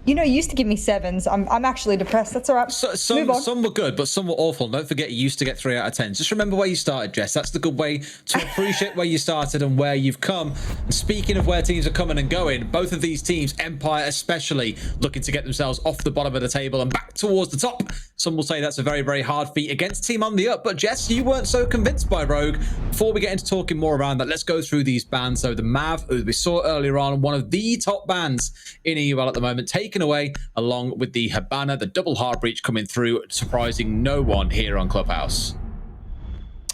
You know, you used to give me 7s. I'm actually depressed. That's all right. Some were good, but some were awful. Don't forget, you used to get 3 out of 10. Just remember where you started, Jess. That's the good way to appreciate where you started and where you've come. And speaking of where teams are coming and going, both of these teams, Empire especially, looking to get themselves off the bottom of the table and back towards the top. Some will say that's a very, very hard feat against team on the up. But Jess, you weren't so convinced by Rogue. Before we get into talking more around that, let's go through these bans. So the Mav, who we saw earlier on, one of the top bans in EUL at the moment, taken away along with the Habana, the double hard breach coming through, surprising no one here on Clubhouse.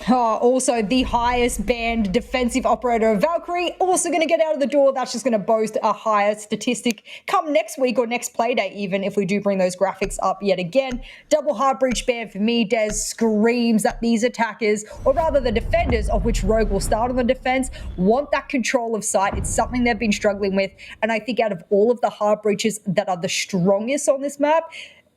Also, the highest banned defensive operator of Valkyrie, also going to get out of the door. That's just going to boast a higher statistic come next week or next play day, even if we do bring those graphics up yet again. Double hard breach ban for me. Des screams that these attackers, or rather the defenders, of which Rogue will start on the defense, want that control of site. It's something they've been struggling with. And I think out of all of the hard breaches that are the strongest on this map,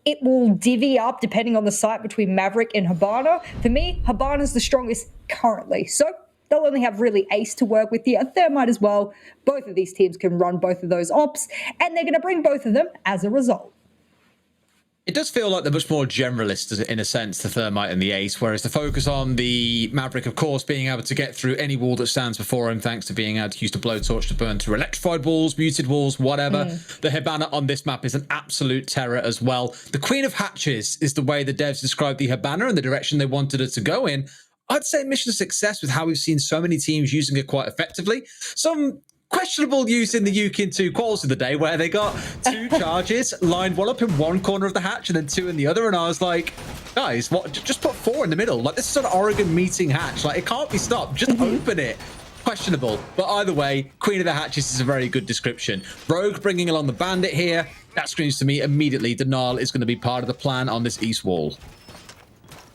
it will divvy up depending on the site between Maverick and Habana. For me, Habana's the strongest currently. So they'll only have really Ace to work with here. Thermite as well. Both of these teams can run both of those ops, and they're going to bring both of them as a result. It does feel like they're much more generalist in a sense, the Thermite and the Ace, whereas the focus on the Maverick, of course, being able to get through any wall that stands before him, thanks to being able to use the blowtorch to burn through electrified walls, muted walls, whatever. The Habana on this map is an absolute terror as well. The Queen of Hatches is the way the devs described the Habana and the direction they wanted it to go in. I'd say mission success with how we've seen so many teams using it quite effectively. Some questionable use in the Yukin 2 quals of the day, where they got 2 charges, lined one up in one corner of the hatch and then 2 in the other, and I was like, guys, what? Just put 4 in the middle. Like, this is an Oregon meeting hatch. Like, it can't be stopped. Just open it. Questionable. But either way, Queen of the Hatches is a very good description. Rogue bringing along the Bandit here. That screams to me immediately Denial is going to be part of the plan on this east wall.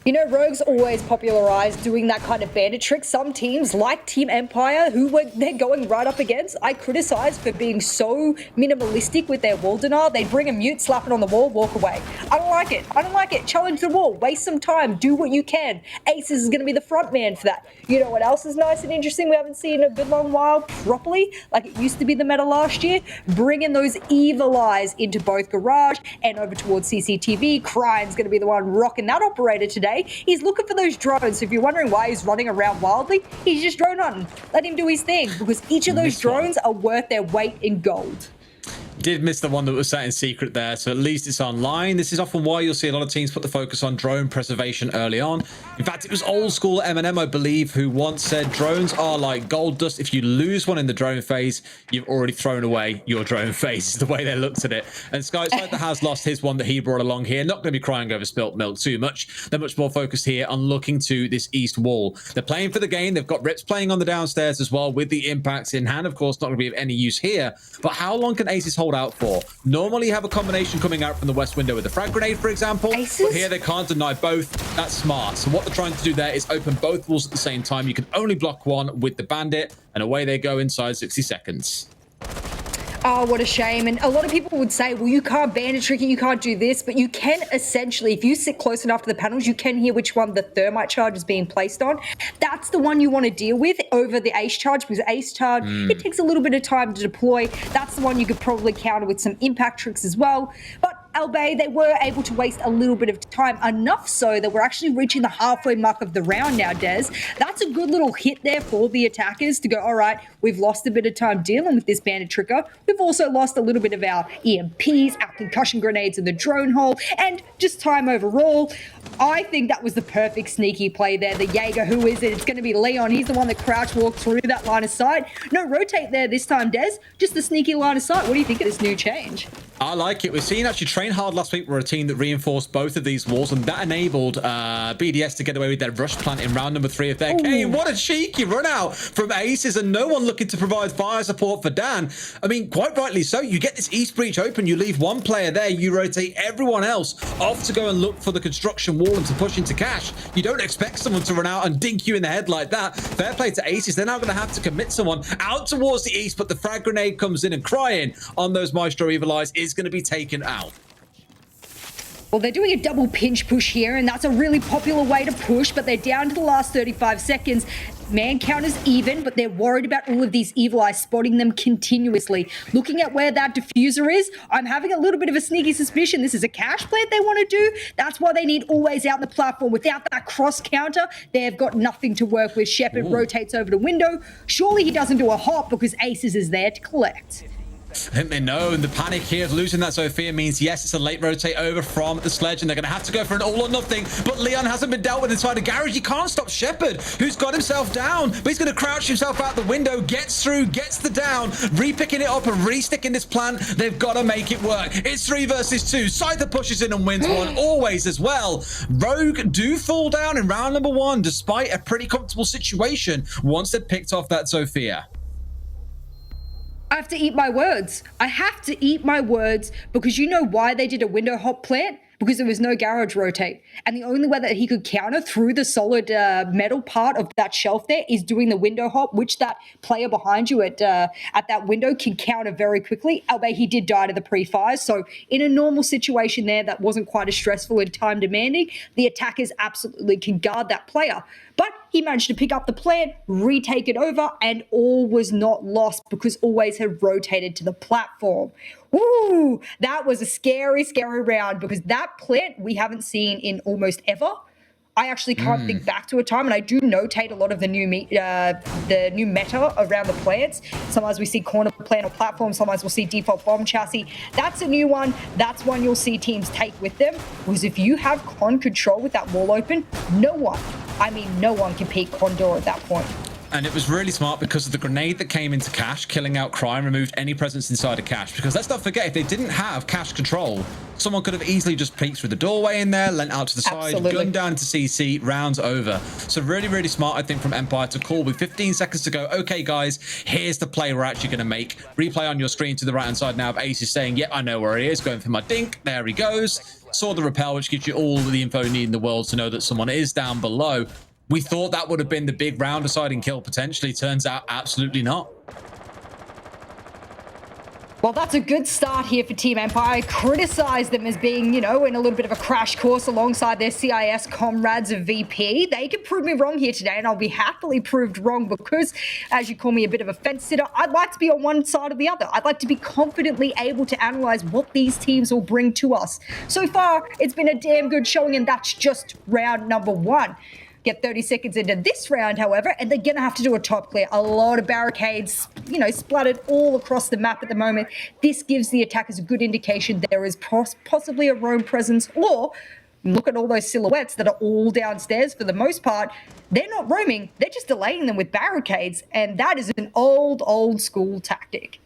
You know, Rogue's always popularized doing that kind of bandit trick. Some teams, like Team Empire, they're going right up against, I criticize for being so minimalistic with their wall denial. They bring a mute, slap it on the wall, walk away. I don't like it. I don't like it. Challenge the wall. Waste some time. Do what you can. Aces is going to be the front man for that. You know what else is nice and interesting we haven't seen in a good long while properly, like it used to be the meta last year? Bringing those evil eyes into both Garage and over towards CCTV. Crying's going to be the one rocking that operator today. He's looking for those drones. So if you're wondering why he's running around wildly, he's just drone hunting. Let him do his thing, because each of those drones are worth their weight in gold. Did miss the one that was sat in secret there, so at least it's online. This is often why you'll see a lot of teams put the focus on drone preservation early on. In fact, it was old school M&M, I believe, who once said drones are like gold dust. If you lose one in the drone phase, you've already thrown away your drone phase, is the way they looked at it. And Sky has lost his one that he brought along here. Not going to be crying over spilt milk too much. They're much more focused here on looking to this east wall. They're playing for the game. They've got Rips playing on the downstairs as well with the impacts in hand. Of course, not going to be of any use here. But how long can Aces hold out for? Normally you have a combination coming out from the west window with a frag grenade, for example. Aces? But here they can't deny both. That's smart. So what they're trying to do there is open both walls at the same time. You can only block one with the Bandit, and away they go inside 60 seconds. Oh, what a shame. And a lot of people would say, well, you can't bandit trick it, you can't do this, but you can essentially, if you sit close enough to the panels, you can hear which one the thermite charge is being placed on. That's the one you want to deal with over the ace charge, because ace charge, it takes a little bit of time to deploy. That's the one you could probably counter with some impact tricks as well. But albeit they were able to waste a little bit of time, enough so that we're actually reaching the halfway mark of the round now, Des. That's a good little hit there for the attackers to go, all right, we've lost a bit of time dealing with this bandit tricker. We've also lost a little bit of our EMPs, our concussion grenades in the drone hole, and just time overall. I think that was the perfect sneaky play there. The Jaeger, who is it? It's going to be Leon. He's the one that crouch walked through that line of sight. No rotate there this time, Des. Just the sneaky line of sight. What do you think of this new change? I like it. We've seen actually Train Hard last week were a team that reinforced both of these walls, and that enabled BDS to get away with their rush plant in round number 3 of their game. What a cheeky run out from Aces, and no one looking to provide fire support for Dan. I mean, quite rightly so. You get this east breach open, you leave one player there, you rotate everyone else off to go and look for the construction wall and to push into cash. You don't expect someone to run out and dink you in the head like that. Fair play to Aces. They're now going to have to commit someone out towards the east, but the frag grenade comes in, and Crying on those Maestro Evil Eyes is going to be taken out. Well, they're doing a double pinch push here, and that's a really popular way to push, but they're down to the last 35 seconds. Man count is even, but they're worried about all of these evil eyes spotting them continuously. Looking at where that diffuser is, I'm having a little bit of a sneaky suspicion this is a cash plant they want to do. That's why they need always out in the platform. Without that cross counter, they've got nothing to work with. Shepard rotates over to window. Surely he doesn't do a hop because Aces is there to collect. I think they know, and the panic here of losing that Sophia means, yes, it's a late rotate over from the Sledge, and they're going to have to go for an all or nothing, but Leon hasn't been dealt with inside the garage. He can't stop Shepard, who's got himself down, but he's going to crouch himself out the window, gets through, gets the down, re-picking it up and re-sticking this plan. They've got to make it work. It's 3 versus 2. Scyther pushes in and wins one, always as well. Rogue do fall down in round number 1, despite a pretty comfortable situation once they've picked off that Sophia. I have to eat my words. I have to eat my words because you know why they did a window hop plant? Because there was no garage rotate. And the only way that he could counter through the solid metal part of that shelf there is doing the window hop, which that player behind you at that window can counter very quickly. Albeit he did die to the pre-fires. So in a normal situation there that wasn't quite as stressful and time demanding, the attackers absolutely can guard that player. But he managed to pick up the plant, retake it over, and all was not lost because Always had rotated to the platform. Ooh, that was a scary, scary round because that plant we haven't seen in almost ever. I actually can't think back to a time, and I do notate a lot of the new meta around the plants. Sometimes we see corner plant or platform, sometimes we'll see default bomb chassis. That's a new one. That's one you'll see teams take with them, because if you have con control with that wall open, no one can peek Condor at that point. And it was really smart because of the grenade that came into Cash, killing out Cry and removed any presence inside of Cash. Because let's not forget, if they didn't have Cash control, someone could have easily just peeked through the doorway in there, leant out to the side, gunned down to CC, rounds over. So really, really smart, I think, from Empire to call with 15 seconds to go. Okay, guys, here's the play we're actually going to make. Replay on your screen to the right-hand side now of Ace is saying, yep, I know where he is, going for my dink. There he goes. Saw the rappel, which gives you all the info you need in the world to know that someone is down below. We thought that would have been the big round deciding kill potentially. Turns out absolutely not. Well, that's a good start here for Team Empire. I criticise them as being, in a little bit of a crash course alongside their CIS comrades of VP. They can prove me wrong here today, and I'll be happily proved wrong because, as you call me, a bit of a fence sitter, I'd like to be on one side or the other. I'd like to be confidently able to analyse what these teams will bring to us. So far, it's been a damn good showing, and that's just round number 1. Get 30 seconds into this round, however, and they're going to have to do a top clear. A lot of barricades, splattered all across the map at the moment. This gives the attackers a good indication there is possibly a roam presence, or look at all those silhouettes that are all downstairs for the most part. They're not roaming. They're just delaying them with barricades, and that is an old school tactic.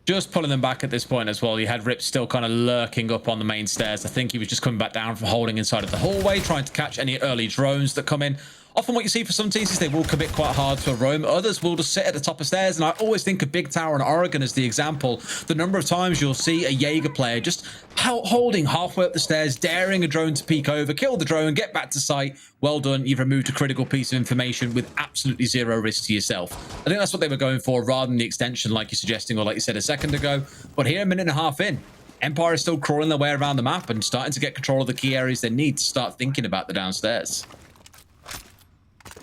Just pulling them back at this point as well. You had Rip still kind of lurking up on the main stairs. I think he was just coming back down from holding inside of the hallway, trying to catch any early drones that come in. Often what you see for some teams is they will commit quite hard to a roam. Others will just sit at the top of stairs. And I always think of Big Tower and Oregon as the example. The number of times you'll see a Jaeger player just holding halfway up the stairs, daring a drone to peek over, kill the drone, get back to site. Well done. You've removed a critical piece of information with absolutely zero risk to yourself. I think that's what they were going for rather than the extension like you're suggesting or like you said a second ago. But here, a minute and a half in, Empire is still crawling their way around the map and starting to get control of the key areas they need to start thinking about the downstairs.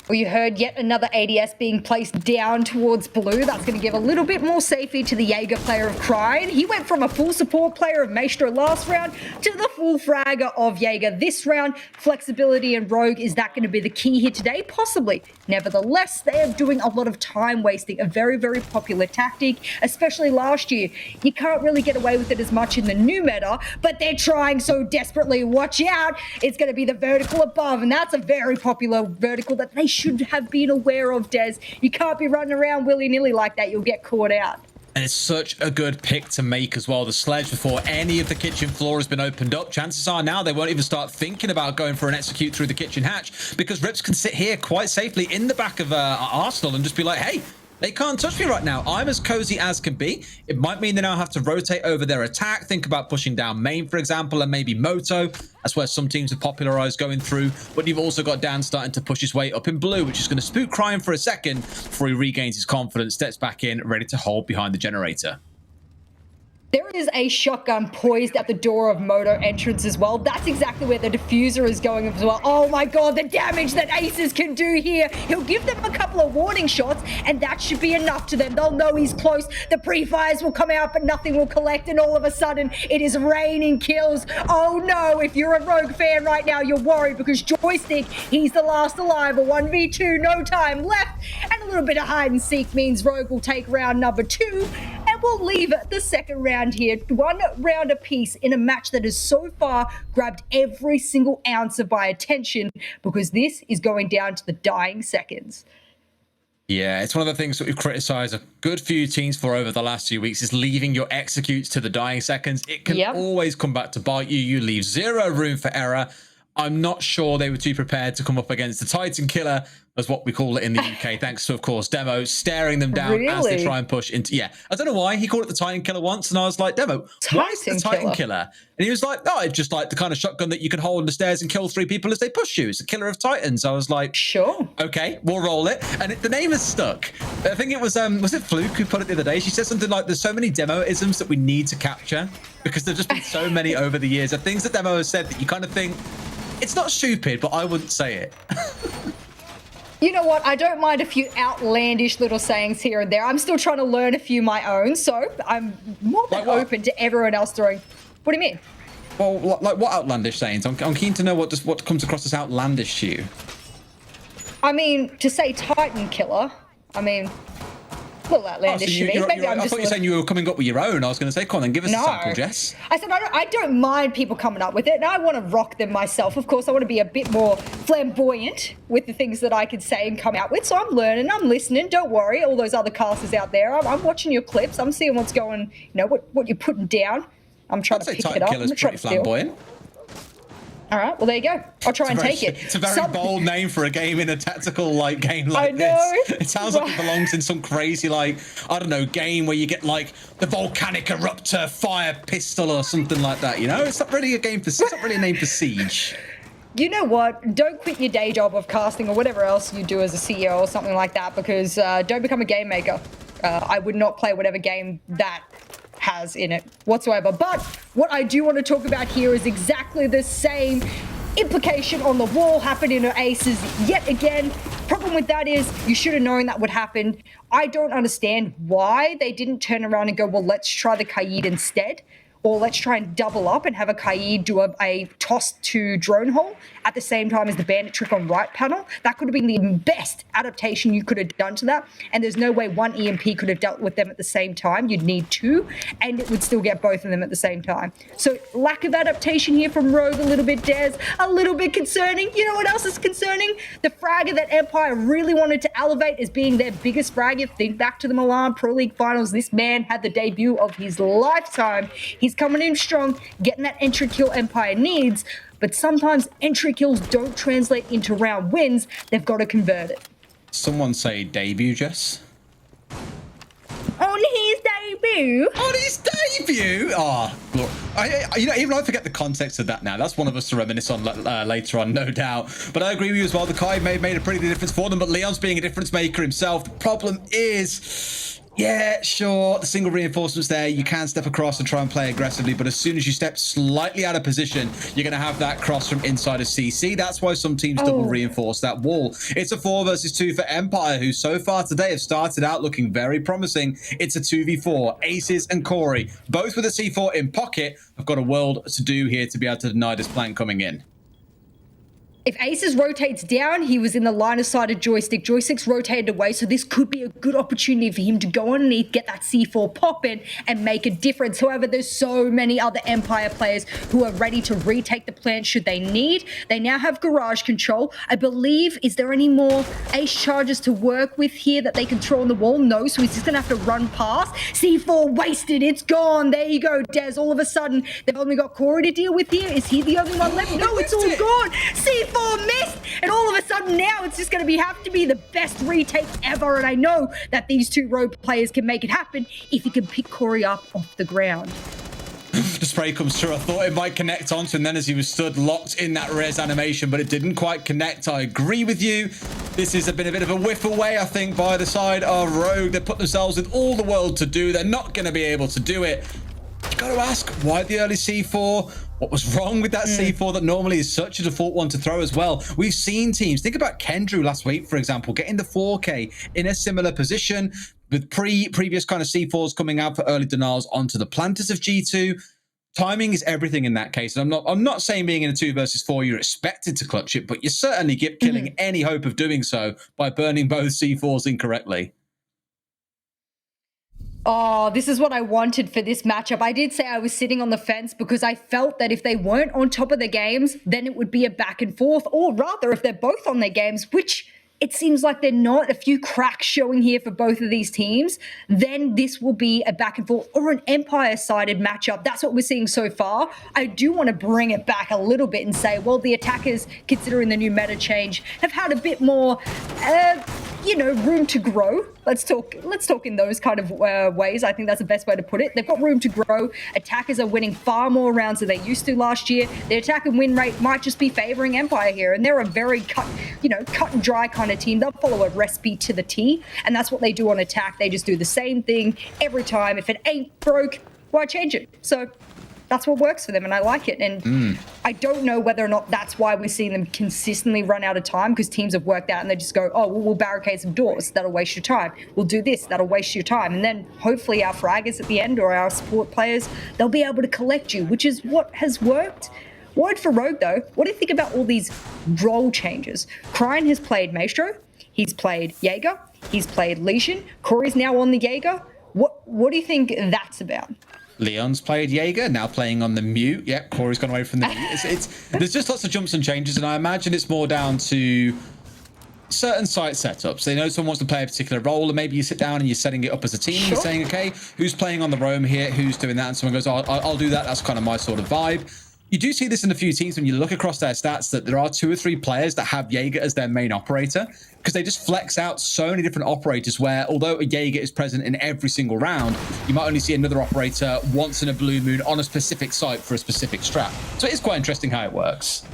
Well, you heard yet another ADS being placed down towards blue. That's going to give a little bit more safety to the Jaeger player of Cryin. He went from a full support player of Maestro last round to the full fragger of Jaeger this round. Flexibility and Rogue, is that going to be the key here today? Possibly. Nevertheless, they are doing a lot of time wasting, a very, very popular tactic, especially last year. You can't really get away with it as much in the new meta, but they're trying so desperately. Watch out. It's going to be the vertical above, and that's a very popular vertical that they should have been aware of, Des. You can't be running around willy-nilly like that. You'll get caught out. And it's such a good pick to make as well. The Sledge, before any of the kitchen floor has been opened up, chances are now they won't even start thinking about going for an execute through the kitchen hatch, because Rips can sit here quite safely in the back of Arsenal and just be like, hey, they can't touch me right now. I'm as cozy as can be. It might mean they now have to rotate over their attack. Think about pushing down main, for example, and maybe Moto. That's where some teams have popularized going through. But you've also got Dan starting to push his way up in blue, which is going to spook Cryin for a second before he regains his confidence, steps back in, ready to hold behind the generator. There is a shotgun poised at the door of Moto entrance as well. That's exactly where the diffuser is going as well. Oh my god, the damage that Aces can do here. He'll give them a couple of warning shots, and that should be enough to them. They'll know he's close. The pre-fires will come out, but nothing will collect, and all of a sudden, it is raining kills. Oh no, if you're a Rogue fan right now, you're worried because Joystick, he's the last alive. A 1v2, no time left, and a little bit of hide and seek means Rogue will take round number 2, and we'll leave the second round here, 1 round apiece in a match that has so far grabbed every single ounce of my attention, because this is going down to the dying seconds. Yeah, it's one of the things that we've criticized a good few teams for over the last few weeks is leaving your executes to the dying seconds. It can always come back to bite you. You leave zero room for error. I'm not sure they were too prepared to come up against the Titan Killer, as what we call it in the UK, thanks to, of course, Demo staring them down as they try and push into... Yeah, I don't know why. He called it the Titan Killer once, and I was like, Demo, why is it the Titan Killer? And he was like, no, it's just like the kind of shotgun that you can hold on the stairs and kill 3 people as they push you. It's the Killer of Titans. I was like, sure. Okay, we'll roll it. And the name is stuck. I think it was it Fluke who put it the other day? She said something like, there's so many Demo-isms that we need to capture, because there've just been so many over the years of things that Demo has said that you kind of think, it's not stupid, but I wouldn't say it. You know what? I don't mind a few outlandish little sayings here and there. I'm still trying to learn a few my own, so I'm more than open to everyone else throwing. What do you mean? Well, like what outlandish sayings? I'm keen to know what comes across as outlandish to you. I mean, to say Titan Killer, I mean, a little outlandish to me. Maybe I thought you were saying you were coming up with your own. I was going to say, come on, then give us a sample, Jess. I said, I don't mind people coming up with it, and I want to rock them myself. Of course, I want to be a bit more flamboyant with the things that I can say and come out with. So I'm learning, I'm listening. Don't worry, all those other casters out there. I'm watching your clips. I'm seeing what's going, what you're putting down. I'm trying to pick it up. Killer's pretty flamboyant. All right, well, there you go. I'll try and take it. It's a very bold name for a game in a tactical game like this. It sounds like it belongs in some crazy, I don't know, game where you get the volcanic eruptor fire pistol or something like that, It's not really a game for, it's not really a name for Siege. You know what? Don't quit your day job of casting or whatever else you do as a CEO or something like that, because don't become a game maker. I would not play whatever game that has in it whatsoever. But what I do want to talk about here is exactly the same implication on the wall happening to Aces yet again. Problem with that is you should have known that would happen. I don't understand why they didn't turn around and go, well, let's try the Kaid instead. Or let's try and double up and have a Kaid do a toss to drone hole at the same time as the bandit trick on right panel. That could have been the best adaptation you could have done to that. And there's no way one EMP could have dealt with them at the same time. You'd need 2, and it would still get both of them at the same time. So lack of adaptation here from Rogue, a little bit, Des, a little bit concerning. You know what else is concerning? The fragger that Empire really wanted to elevate as being their biggest fragger. Think back to the Milan Pro League Finals. This man had the debut of his lifetime. He's coming in strong, getting that entry kill Empire needs, but sometimes entry kills don't translate into round wins. They've got to convert it. Someone say debut, Jess. On his debut? On his debut? Oh, look. Even I forget the context of that now. That's one of us to reminisce on later on, no doubt. But I agree with you as well. The Kai made a pretty big difference for them, but Leon's being a difference maker himself. The problem is... Yeah, sure, the single reinforcements there, you can step across and try and play aggressively, but as soon as you step slightly out of position, you're going to have that cross from inside of CC. That's why some teams double reinforce that wall. It's a 4 versus 2 for Empire, who so far today have started out looking very promising. It's a 2v4. Aces and Corey, both with a C4 in pocket, have got a world to do here to be able to deny this plan coming in. If Aces rotates down, he was in the line of sight of Joystick. Joystick's rotated away, so this could be a good opportunity for him to go underneath, get that C4 pop in, and make a difference. However, there's so many other Empire players who are ready to retake the plant should they need. They now have garage control. I believe, is there any more Ace charges to work with here that they can throw on the wall? No, so he's just going to have to run past. C4 wasted, it's gone. There you go, Des. All of a sudden, they've only got Corey to deal with here. Is he the only one left? No, it's all gone. C4 missed, and all of a sudden now it's just going to have to be the best retake ever, and I know that these 2 Rogue players can make it happen if you can pick Corey up off the ground. The spray comes through. I thought it might connect onto him then as he was stood locked in that res animation, but it didn't quite connect. I agree with you. This has been a bit of a whiff away, I think, by the side of Rogue. They put themselves with all the world to do. They're not going to be able to do it. got to ask, why the early C4? What was wrong with that C4 that normally is such a default one to throw as well? We've seen teams, think about Kendrew last week, for example, getting the 4K in a similar position with previous kind of C4s coming out for early denials onto the planters of G2. Timing is everything in that case. And I'm not saying being in a 2 versus 4, you're expected to clutch it, but you're certainly killing any hope of doing so by burning both C4s incorrectly. Oh, this is what I wanted for this matchup. I did say I was sitting on the fence because I felt that if they weren't on top of their games, then it would be a back and forth, or rather if they're both on their games, which it seems like they're not, a few cracks showing here for both of these teams, then this will be a back and forth or an Empire-sided matchup. That's what we're seeing so far. I do want to bring it back a little bit and say, well, the attackers, considering the new meta change, have had a bit more, room to grow. Let's talk in those kind of ways. I think that's the best way to put it. They've got room to grow. Attackers are winning far more rounds than they used to last year. Their attack and win rate might just be favoring Empire here, and they're a very cut and dry kind of team. They'll follow a recipe to the T, and that's what they do on attack. They just do the same thing every time. If it ain't broke, why change it? So that's what works for them, and I like it. And I don't know whether or not that's why we're seeing them consistently run out of time, because teams have worked out and they just go, oh, well, we'll barricade some doors. That'll waste your time. We'll do this. That'll waste your time. And then hopefully our fraggers at the end, or our support players, they'll be able to collect you, which is what has worked. Word for Rogue, though, what do you think about all these role changes? Kryan has played Maestro. He's played Jaeger. He's played Legion. Corey's now on the Jaeger. What do you think that's about? Leon's played Jaeger, now playing on the mute. Yep, Corey's gone away from the mute. There's just lots of jumps and changes, and I imagine it's more down to certain site setups. They know someone wants to play a particular role, and maybe you sit down and you're setting it up as a team. Sure. You're saying, okay, who's playing on the roam here? Who's doing that? And someone goes, oh, I'll do that. That's kind of my sort of vibe. You do see this in a few teams when you look across their stats, that there are 2 or 3 players that have Jaeger as their main operator, because they just flex out so many different operators where, although a Jaeger is present in every single round, you might only see another operator once in a blue moon on a specific site for a specific strat. So it is quite interesting how it works.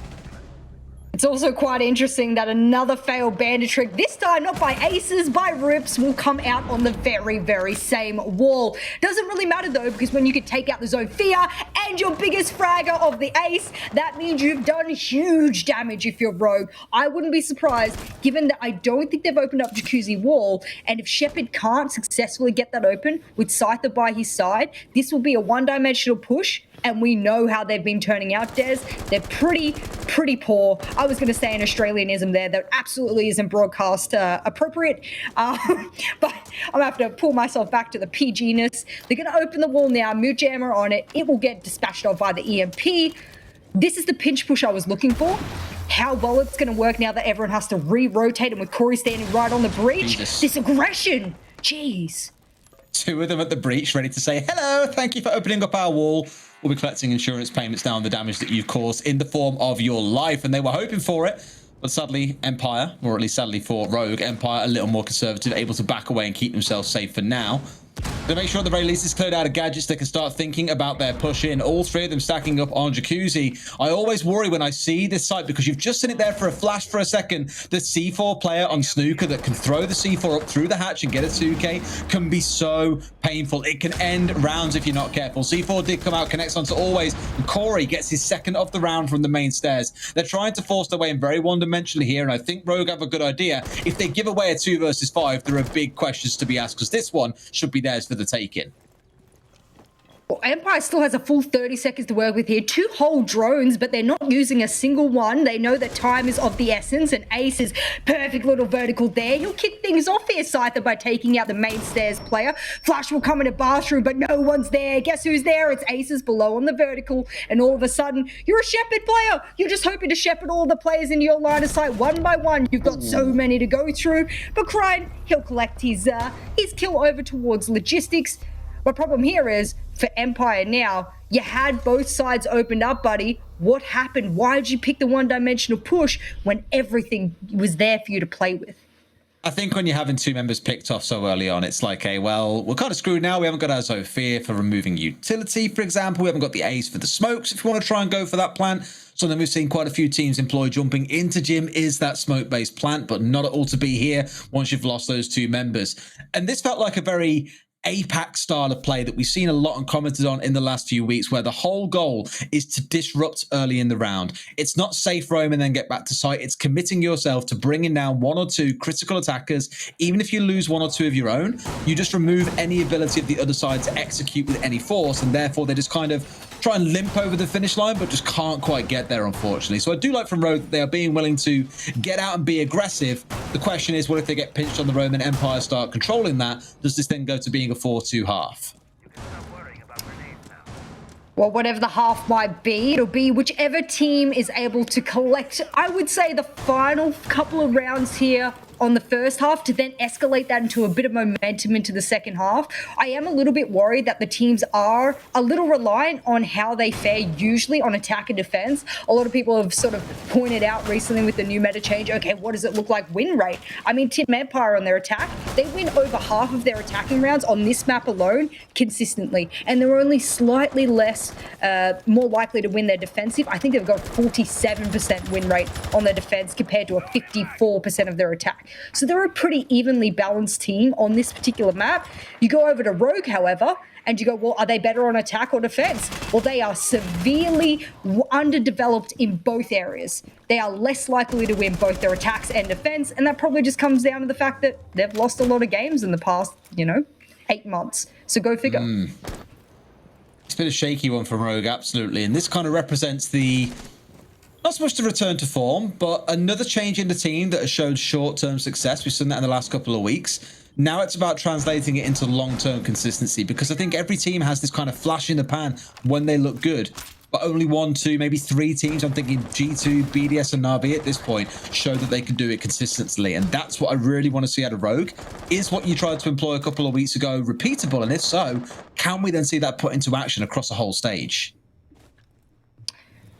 It's also quite interesting that another failed bandit trick, this time not by aces, by rips, will come out on the very, very same wall. Doesn't really matter though, because when you can take out the Zofia and your biggest fragger of the ace, that means you've done huge damage if you're Rogue. I wouldn't be surprised, given that I don't think they've opened up Jacuzzi wall, and if Shepard can't successfully get that open with Scyther by his side, this will be a one-dimensional push. And we know how they've been turning out, Des. They're pretty poor. I was going to say an Australianism there that absolutely isn't broadcast appropriate. But I'm going to have to pull myself back to the PG-ness. They're going to open the wall now, mute jammer on it. It will get dispatched off by the EMP. This is the pinch push I was looking for. How well it's going to work now that everyone has to re-rotate, and with Corey standing right on the breach. Jesus. This aggression. Jeez. 2 of them at the breach, ready to say, hello, thank you for opening up our wall. We'll be collecting insurance payments down on the damage that you've caused in the form of your life. And they were hoping for it. But sadly, Empire, or at least sadly for Rogue, Empire a little more conservative, able to back away and keep themselves safe for now. To make sure at the very least it's cleared out of gadgets, they can start thinking about their push in. All 3 of them stacking up on Jacuzzi. I always worry when I see this site, because you've just seen it there for a flash for a second. The C4 player on Snooker that can throw the C4 up through the hatch and get a 2K can be so painful. It can end rounds if you're not careful. C4 did come out, connects onto Always, and Corey gets his second of the round from the main stairs. They're trying to force their way in very one-dimensionally here, and I think Rogue have a good idea. If they give away a 2 versus 5, there are big questions to be asked, because this one should be theirs for the taking. Well, Empire still has a full 30 seconds to work with here. 2 whole drones, but they're not using a single one. They know that time is of the essence, and Ace is perfect little vertical there. He'll kick things off here, Scyther, by taking out the main stairs player. Flash will come in a bathroom, but no one's there. Guess who's there? It's Aces below on the vertical, and all of a sudden, you're a Shepard player. You're just hoping to shepherd all the players in your line of sight one by one. You've got so many to go through, but Kryan, he'll collect his kill over towards logistics. My problem here is, for Empire now, you had both sides opened up, buddy. What happened? Why did you pick the one-dimensional push when everything was there for you to play with? I think when you're having 2 members picked off so early on, it's like, hey, well, we're kind of screwed now. We haven't got our Zofia for removing utility, for example. We haven't got the Ace for the smokes, if you want to try and go for that plant. Something we've seen quite a few teams employ jumping into Gym is that smoke-based plant, but not at all to be here once you've lost those 2 members. And this felt like a very APAC style of play that we've seen a lot and commented on in the last few weeks, where the whole goal is to disrupt early in the round. It's not safe roam and then get back to site. It's committing yourself to bringing down 1 or 2 critical attackers. Even if you lose 1 or 2 of your own, you just remove any ability of the other side to execute with any force, and therefore they just kind of try and limp over the finish line, but just can't quite get there, unfortunately. So I do like from Rogue that they are being willing to get out and be aggressive. The question is, what if they get pinched on the Roman Empire, start controlling that? Does this then go to being a 4-2 half? Well, whatever the half might be, it'll be whichever team is able to collect, I would say, the final couple of rounds here on the first half to then escalate that into a bit of momentum into the second half. I am a little bit worried that the teams are a little reliant on how they fare usually on attack and defense. A lot of people have sort of pointed out recently with the new meta change, okay, what does it look like win rate? I mean, Team Empire on their attack, they win over half of their attacking rounds on this map alone consistently, and they're only slightly less, more likely to win their defensive. I think they've got 47% win rate on their defense compared to a 54% of their attack. So they're a pretty evenly balanced team on this particular map. You go over to Rogue, however, and you go, well, are they better on attack or defense? Well, they are severely underdeveloped in both areas. They are less likely to win both their attacks and defense, and that probably just comes down to the fact that they've lost a lot of games in the past, 8 months. So go figure. It's been a shaky one from Rogue, absolutely. And this kind of represents the, not so much the return to form, but another change in the team that has showed short-term success. We've seen that in the last couple of weeks. Now it's about translating it into long-term consistency, because I think every team has this kind of flash in the pan when they look good. But only 1, 2, maybe 3 teams, I'm thinking G2, BDS, and Na'Vi at this point, show that they can do it consistently. And that's what I really want to see out of Rogue. Is what you tried to employ a couple of weeks ago repeatable? And if so, can we then see that put into action across the whole stage?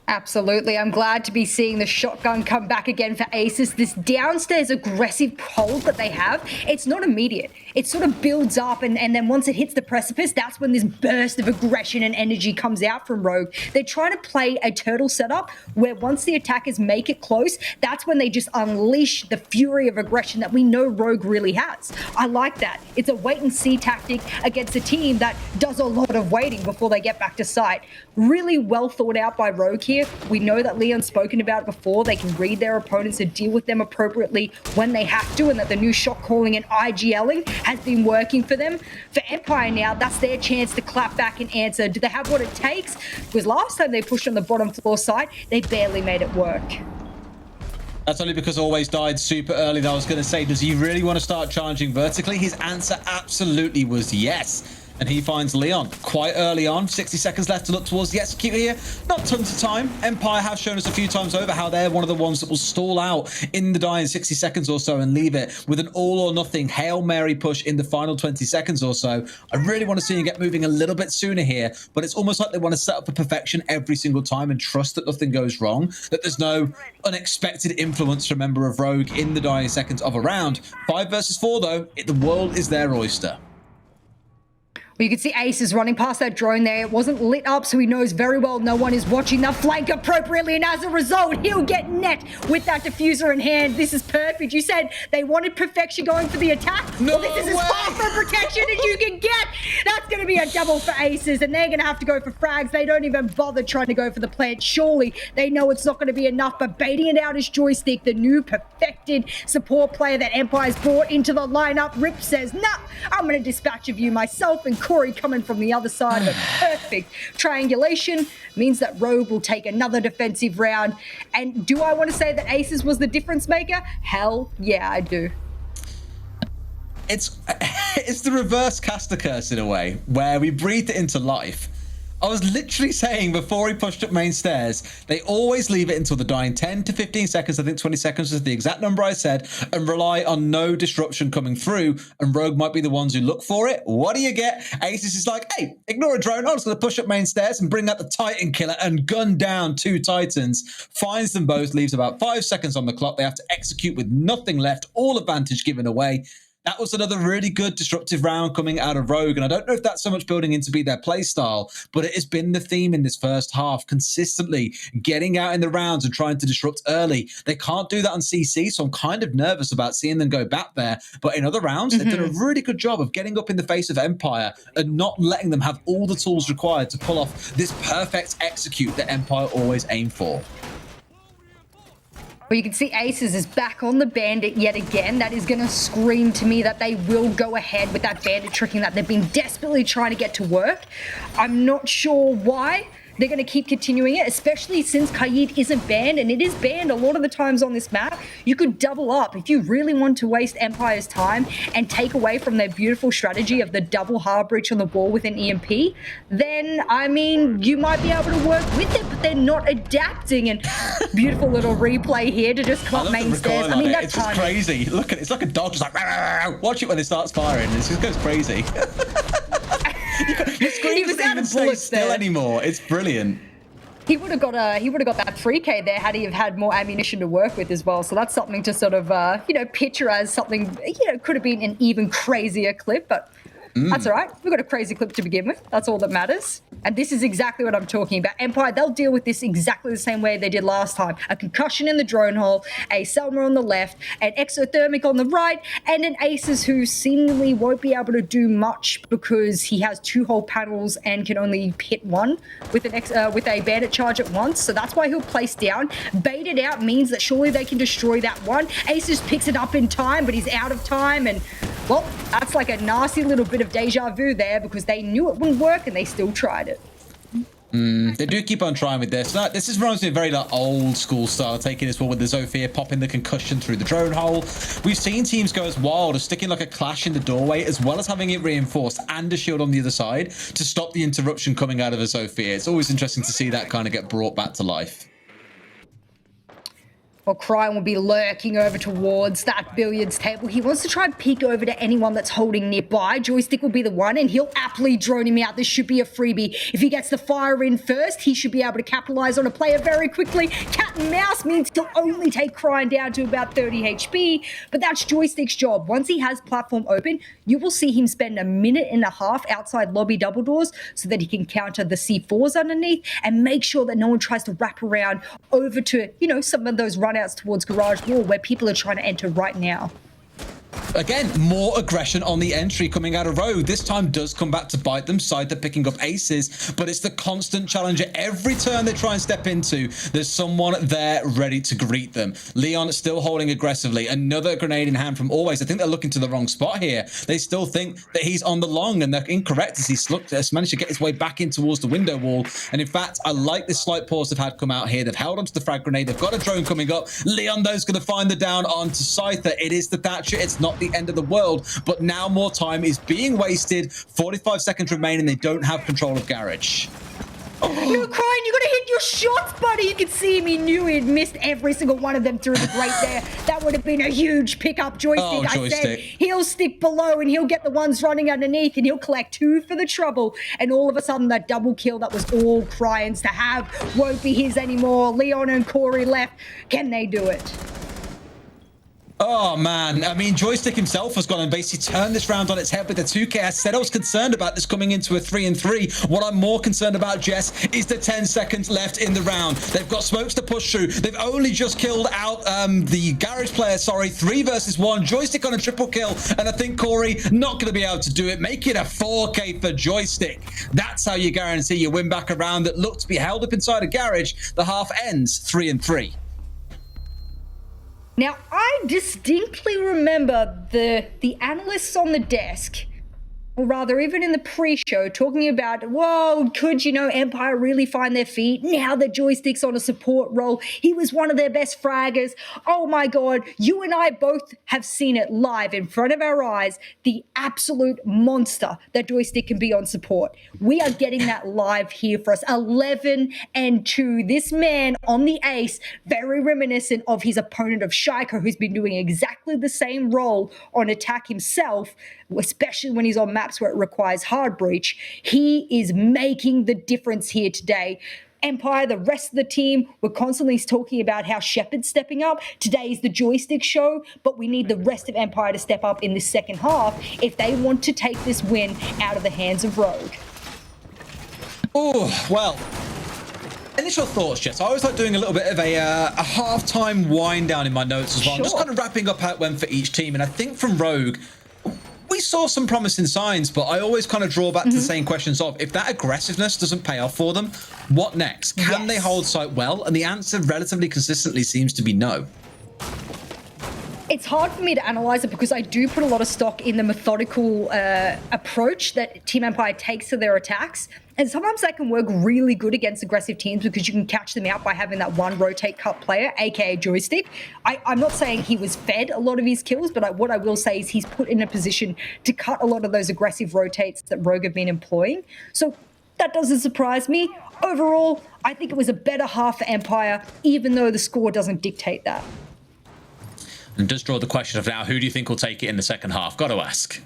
Absolutely. I'm glad to be seeing the shotgun come back again for Aces. This downstairs aggressive hold that they have, it's not immediate. It sort of builds up, and then once it hits the precipice, that's when this burst of aggression and energy comes out from Rogue. They're trying to play a turtle setup where once the attackers make it close, that's when they just unleash the fury of aggression that we know Rogue really has. I like that. It's a wait and see tactic against a team that does a lot of waiting before they get back to site. Really well thought out by Rogue here. We know that Leon's spoken about it before. They can read their opponents and deal with them appropriately when they have to, and that the new shot calling and IGLing has been working for them. For Empire now, that's their chance to clap back and answer. Do they have what it takes? Because last time they pushed on the bottom floor side, they barely made it work. That's only because Always died super early that I was going to say, does he really want to start challenging vertically? His answer absolutely was yes. And he finds Leon quite early on. 60 seconds left to look towards the execute here. Not tons of time. Empire have shown us a few times over how they're one of the ones that will stall out in the dying 60 seconds or so and leave it with an all or nothing Hail Mary push in the final 20 seconds or so. I really want to see him get moving a little bit sooner here, but it's almost like they want to set up for perfection every single time and trust that nothing goes wrong, that there's no unexpected influence from a member of Rogue in the dying seconds of a round. 5 versus 4 though, the world is their oyster. Well, you can see Aces running past that drone there. It wasn't lit up, so he knows very well no one is watching the flank appropriately, and as a result, he'll get net with that diffuser in hand. This is perfect. You said they wanted perfection going for the attack. No well, this is way. as far from protection as you can get. That's going to be a double for Aces, and they're going to have to go for frags. They don't even bother trying to go for the plant. Surely they know it's not going to be enough, but baiting it out is Joystick, the new perfected support player that Empire's brought into the lineup. Rip says, nah, I'm going to dispatch of you myself, and Corey coming from the other side of a perfect triangulation means that Rogue will take another defensive round. And do I want to say that Aces was the difference maker? Hell yeah, I do. It's the reverse caster curse in a way, where we breathed it into life. I was literally saying before he pushed up main stairs, they always leave it until the dying 10 to 15 seconds, I think 20 seconds is the exact number I said, and rely on no disruption coming through, and Rogue might be the ones who look for it. What do you get? Aces is like, hey, ignore a drone, I'm just going to push up main stairs and bring out the Titan killer and gun down 2 Titans. Finds them both, leaves about 5 seconds on the clock. They have to execute with nothing left, all advantage given away. That was another really good disruptive round coming out of Rogue. And I don't know if that's so much building in to be their play style, but it has been the theme in this first half, consistently getting out in the rounds and trying to disrupt early. They can't do that on CC, so I'm kind of nervous about seeing them go back there. But in other rounds, they've done a really good job of getting up in the face of Empire and not letting them have all the tools required to pull off this perfect execute that Empire always aim for. Well, you can see Aces is back on the Bandit yet again. That is going to scream to me that they will go ahead with that Bandit tricking that they've been desperately trying to get to work. I'm not sure why they're going to keep continuing it, especially since Kaid isn't banned, and it is banned a lot of the times on this map. You could double up if you really want to waste Empire's time and take away from their beautiful strategy of the double hard breach on the wall with an EMP, then, I mean, you might be able to work with it, but they're not adapting. And beautiful little replay here to just come up main stairs. I mean, that's just crazy. Look at it. It's like a dog just like, rah, rah, rah. Watch it when it starts firing. It just goes crazy. Your screen doesn't even stay still anymore. It's brilliant. He would have got that 3K there had he have had more ammunition to work with as well. So that's something to sort of picture as something could have been an even crazier clip, but that's all right. We've got a crazy clip to begin with. That's all that matters. And this is exactly what I'm talking about. Empire, they'll deal with this exactly the same way they did last time. A concussion in the drone hole, a Selma on the left, an exothermic on the right, and an Aces who seemingly won't be able to do much because he has 2 whole panels and can only hit one with with a bandit charge at once. So that's why he'll place down. Bait it out means that surely they can destroy that one. Aces picks it up in time, but he's out of time, and well, that's like a nasty little bit of deja vu there because they knew it wouldn't work and they still tried it. They do keep on trying with this. This is reminds me of very old school style, taking this one with the Zofia, popping the concussion through the drone hole. We've seen teams go as wild as sticking like a clash in the doorway, as well as having it reinforced and a shield on the other side to stop the interruption coming out of a Zofia. It's always interesting to see that kind of get brought back to life. Well, Cryon will be lurking over towards that billiards table. He wants to try and peek over to anyone that's holding nearby. Joystick will be the one, and he'll aptly drone him out. This should be a freebie. If he gets the fire in first, he should be able to capitalize on a player very quickly. Cat and mouse means he'll only take Cryon down to about 30 HP, but that's Joystick's job. Once he has platform open, you will see him spend a minute and a half outside lobby double doors so that he can counter the C4s underneath and make sure that no one tries to wrap around over to, some of those runouts towards garage wall where people are trying to enter right now. Again, more aggression on the entry coming out of Rogue. This time does come back to bite them. Side they're picking up Aces, but it's the constant challenger. Every turn they try and step into, there's someone there ready to greet them. Leon still holding aggressively. Another grenade in hand from Always. I think they're looking to the wrong spot here. They still think that he's on the long, and they're incorrect as he's managed to get his way back in towards the window wall. And in fact, I like this slight pause they've had come out here. They've held onto the frag grenade. They've got a drone coming up. Leon, though, is going to find the down onto Scyther. It is the Thatcher. It's not the end of the world, but now more time is being wasted. 45 seconds remain, and they don't have control of Garage. No, Cryon, you gotta hit your shots, buddy. You can see him. He knew he'd missed every single one of them through the grate there. That would have been a huge pickup. Joystick, I said, he'll stick below and he'll get the ones running underneath and he'll collect 2 for the trouble. And all of a sudden, that double kill that was all Cryon's to have won't be his anymore. Leon and Corey left. Can they do it? Oh, man. I mean, Joystick himself has gone and basically turned this round on its head with the 2K. I said I was concerned about this coming into a 3-3. What I'm more concerned about, Jess, is the 10 seconds left in the round. They've got smokes to push through. They've only just killed out the Garage player, 3 versus 1. Joystick on a triple kill, and I think Corey not going to be able to do it. Make it a 4K for Joystick. That's how you guarantee you win back a round that looked to be held up inside a Garage. The half ends 3-3. Now, I distinctly remember the analysts on the desk, or rather, even in the pre-show, talking about, whoa, could, Empire really find their feet? Now that Joystick's on a support role, he was one of their best fraggers. Oh my God, you and I both have seen it live in front of our eyes, the absolute monster that Joystick can be on support. We are getting that live here for us. 11-2. This man on the ace, very reminiscent of his opponent of Shaiko, who's been doing exactly the same role on attack himself, especially when he's on maps where it requires hard breach. He is making the difference here today. Empire, the rest of the team, we're constantly talking about how Shepard's stepping up. Today is the joystick show, but we need the rest of Empire to step up in this second half if they want to take this win out of the hands of Rogue. Oh, well, initial thoughts, Jess. I always like doing a little bit of a halftime wind down in my notes as well. I'm just kind of wrapping up how it went for each team. And I think from Rogue, we saw some promising signs, but I always kind of draw back to the same questions of, if that aggressiveness doesn't pay off for them, what next? Can they hold site well? And the answer relatively consistently seems to be no. It's hard for me to analyze it because I do put a lot of stock in the methodical approach that Team Empire takes to their attacks. And sometimes that can work really good against aggressive teams because you can catch them out by having that one rotate cut player, aka joystick. I'm not saying he was fed a lot of his kills, but what I will say is he's put in a position to cut a lot of those aggressive rotates that Rogue have been employing. So that doesn't surprise me. Overall, I think it was a better half for Empire, even though the score doesn't dictate that. And does draw the question of now, who do you think will take it in the second half? Got to ask.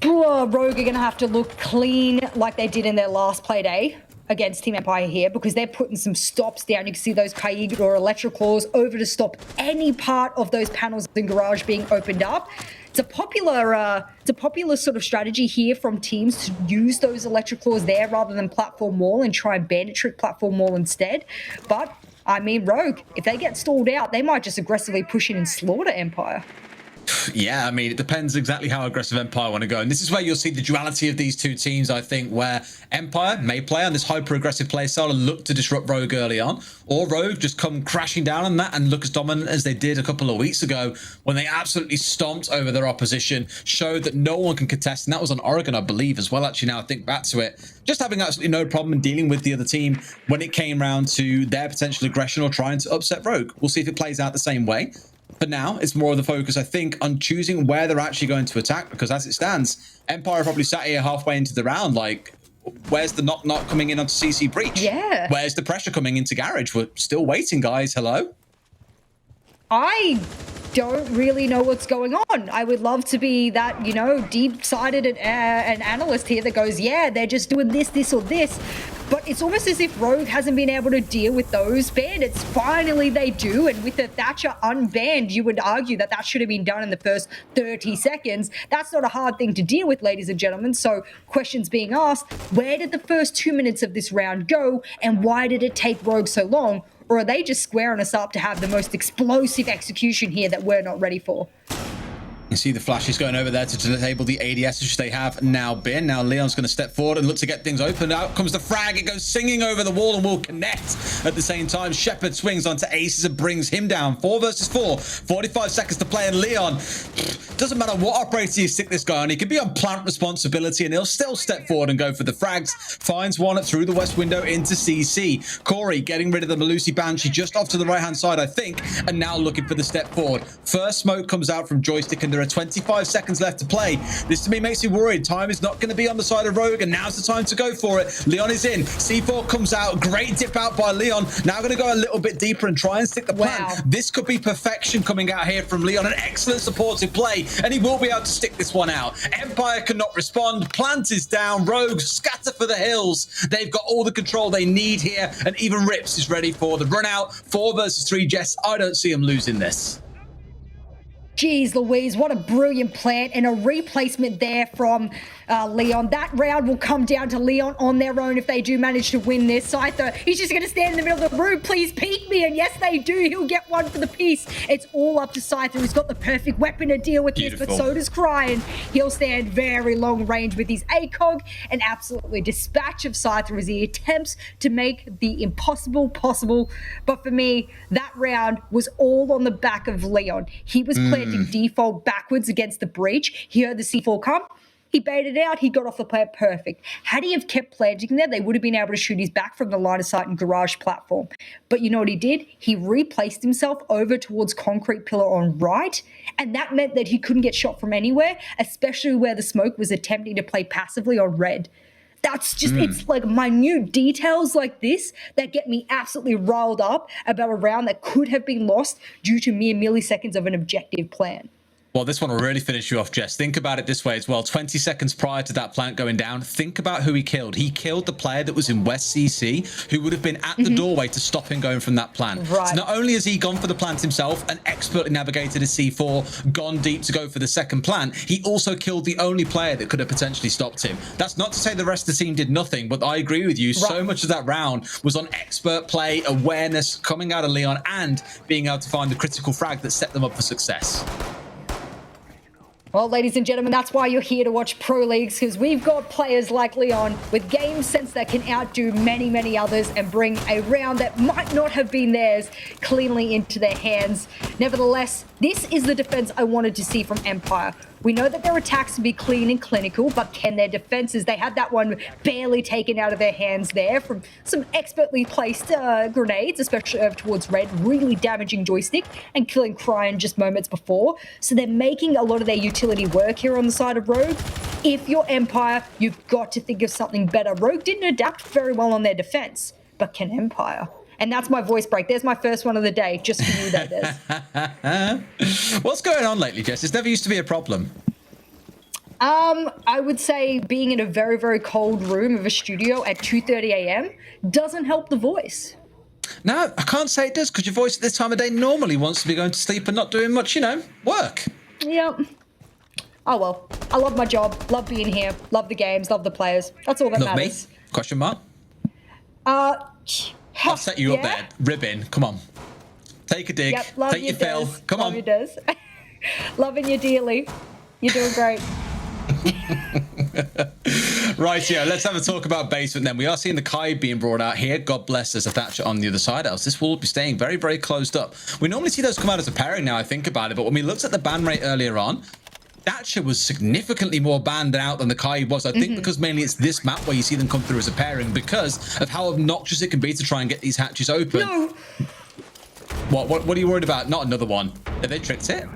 Rogue are going to have to look clean like they did in their last play day against Team Empire here because they're putting some stops down. You can see those Kaig or Electric Claws over to stop any part of those panels in Garage being opened up. It's a popular sort of strategy here from teams to use those Electric Claws there rather than Platform Wall and try and bandit trick Platform Wall instead. But I mean, Rogue, if they get stalled out, they might just aggressively push in and slaughter Empire. Yeah, I mean, it depends exactly how aggressive Empire want to go. And this is where you'll see the duality of these two teams, I think, where Empire may play on this hyper-aggressive playstyle and look to disrupt Rogue early on, or Rogue just come crashing down on that and look as dominant as they did a couple of weeks ago when they absolutely stomped over their opposition, showed that no one can contest, and that was on Oregon, I believe, as well, actually, now I think back to it. Just having absolutely no problem in dealing with the other team when it came round to their potential aggression or trying to upset Rogue. We'll see if it plays out the same way. But now it's more of the focus, I think, on choosing where they're actually going to attack, because as it stands, Empire probably sat here halfway into the round like, where's the knock-knock coming in onto CC Breach? Yeah. Where's the pressure coming into Garage? We're still waiting, guys. Hello? I don't really know what's going on. I would love to be that, you know, deep-sided an analyst here that goes, yeah, they're just doing this, this, or this. But it's almost as if Rogue hasn't been able to deal with those bandits. Finally, they do. And with the Thatcher unbanned, you would argue that that should have been done in the first 30 seconds. That's not a hard thing to deal with, ladies and gentlemen. So questions being asked, where did the first 2 minutes of this round go? And why did it take Rogue so long? Or are they just squaring us up to have the most explosive execution here that we're not ready for? You see the flashes going over there to disable the ADS, which they have now been. Now Leon's going to step forward and look to get things opened. Out comes the frag. It goes singing over the wall and will connect. At the same time, Shepard swings onto Aces and brings him down. 4 versus 4. 45 seconds to play, and Leon, doesn't matter what operator you stick this guy on, he could be on plant responsibility and he'll still step forward and go for the frags. Finds one through the west window into CC. Corey getting rid of the Malusi Banshee just off to the right-hand side, I think, and now looking for the step forward. First smoke comes out from Joystick, and there are 25 seconds left to play. This to me makes me worried. Time is not going to be on the side of Rogue, and now's the time to go for it. Leon is in. C4 comes out. Great dip out by Leon. Now going to go a little bit deeper and try and stick the plan. Wow. This could be perfection coming out here from Leon. An excellent supportive play, and he will be able to stick this one out. Empire cannot respond. Plant is down. Rogue scatter for the hills. They've got all the control they need here, and even Rips is ready for the run out. 4 versus 3, Jess. I don't see him losing this. Geez Louise, what a brilliant plant and a replacement there from Leon. That round will come down to Leon on their own if they do manage to win this. Scyther, he's just going to stand in the middle of the room. Please peek me. And yes, they do. He'll get one for the piece. It's all up to Scyther, who's got the perfect weapon to deal with Beautiful. this, but so does Cryan. He'll stand very long range with his ACOG and absolutely dispatch of Scyther as he attempts to make the impossible possible. But for me, that round was all on the back of Leon. He was planting default backwards against the breach. He heard the C4 come. He baited out. He got off the plant perfect. Had he have kept planting there, they would have been able to shoot his back from the line of sight and garage platform. But you know what he did? He replaced himself over towards concrete pillar on right, and that meant that he couldn't get shot from anywhere, especially where the smoke was attempting to play passively on red. That's just, it's like minute details like this that get me absolutely riled up about a round that could have been lost due to mere milliseconds of an objective plan. Well, this one will really finish you off, Jess. Think about it this way as well. 20 seconds prior to that plant going down, think about who he killed. He killed the player that was in West CC, who would have been at the doorway to stop him going from that plant. Right. So not only has he gone for the plant himself and expertly navigated a C4, gone deep to go for the second plant, he also killed the only player that could have potentially stopped him. That's not to say the rest of the team did nothing, but I agree with you. Right. So much of that round was on expert play, awareness, coming out of Leon, and being able to find the critical frag that set them up for success. Well, ladies and gentlemen, that's why you're here to watch Pro Leagues, because we've got players like Leon with game sense that can outdo many, many others and bring a round that might not have been theirs cleanly into their hands. Nevertheless, this is the defense I wanted to see from Empire. We know that their attacks can be clean and clinical, but can their defenses? They had that one barely taken out of their hands there from some expertly placed grenades, especially towards Red, really damaging Joystick and killing Cryan just moments before. So they're making a lot of their utility work here on the side of Rogue. If you're Empire, you've got to think of something better. Rogue didn't adapt very well on their defense, but can Empire? And that's my voice break. There's my first one of the day, just for you, that is. What's going on lately, Jess? It's never used to be a problem. I would say being in a very, very cold room of a studio at 2:30 a.m. doesn't help the voice. No, I can't say it does, because your voice at this time of day normally wants to be going to sleep and not doing much, work. Yep. Oh, well. I love my job, love being here, love the games, love the players. That's all that love matters. Me? Question mark? I'll set you up there. Ribbon. Come on. Take a dig. Yep, love take your fill. Come on. You, Des. Loving you dearly. You're doing great. Right, yeah, let's have a talk about basement then. We are seeing the Kai being brought out here. God bless, there's a Thatcher on the other side, else this will be staying very, very closed up. We normally see those come out as a pairing now, I think about it, but when we looked at the ban rate earlier on, Thatcher was significantly more banned out than the Kai was. I think because mainly it's this map where you see them come through as a pairing because of how obnoxious it can be to try and get these hatches open. No. What are you worried about? Not another one. Have they tricked it?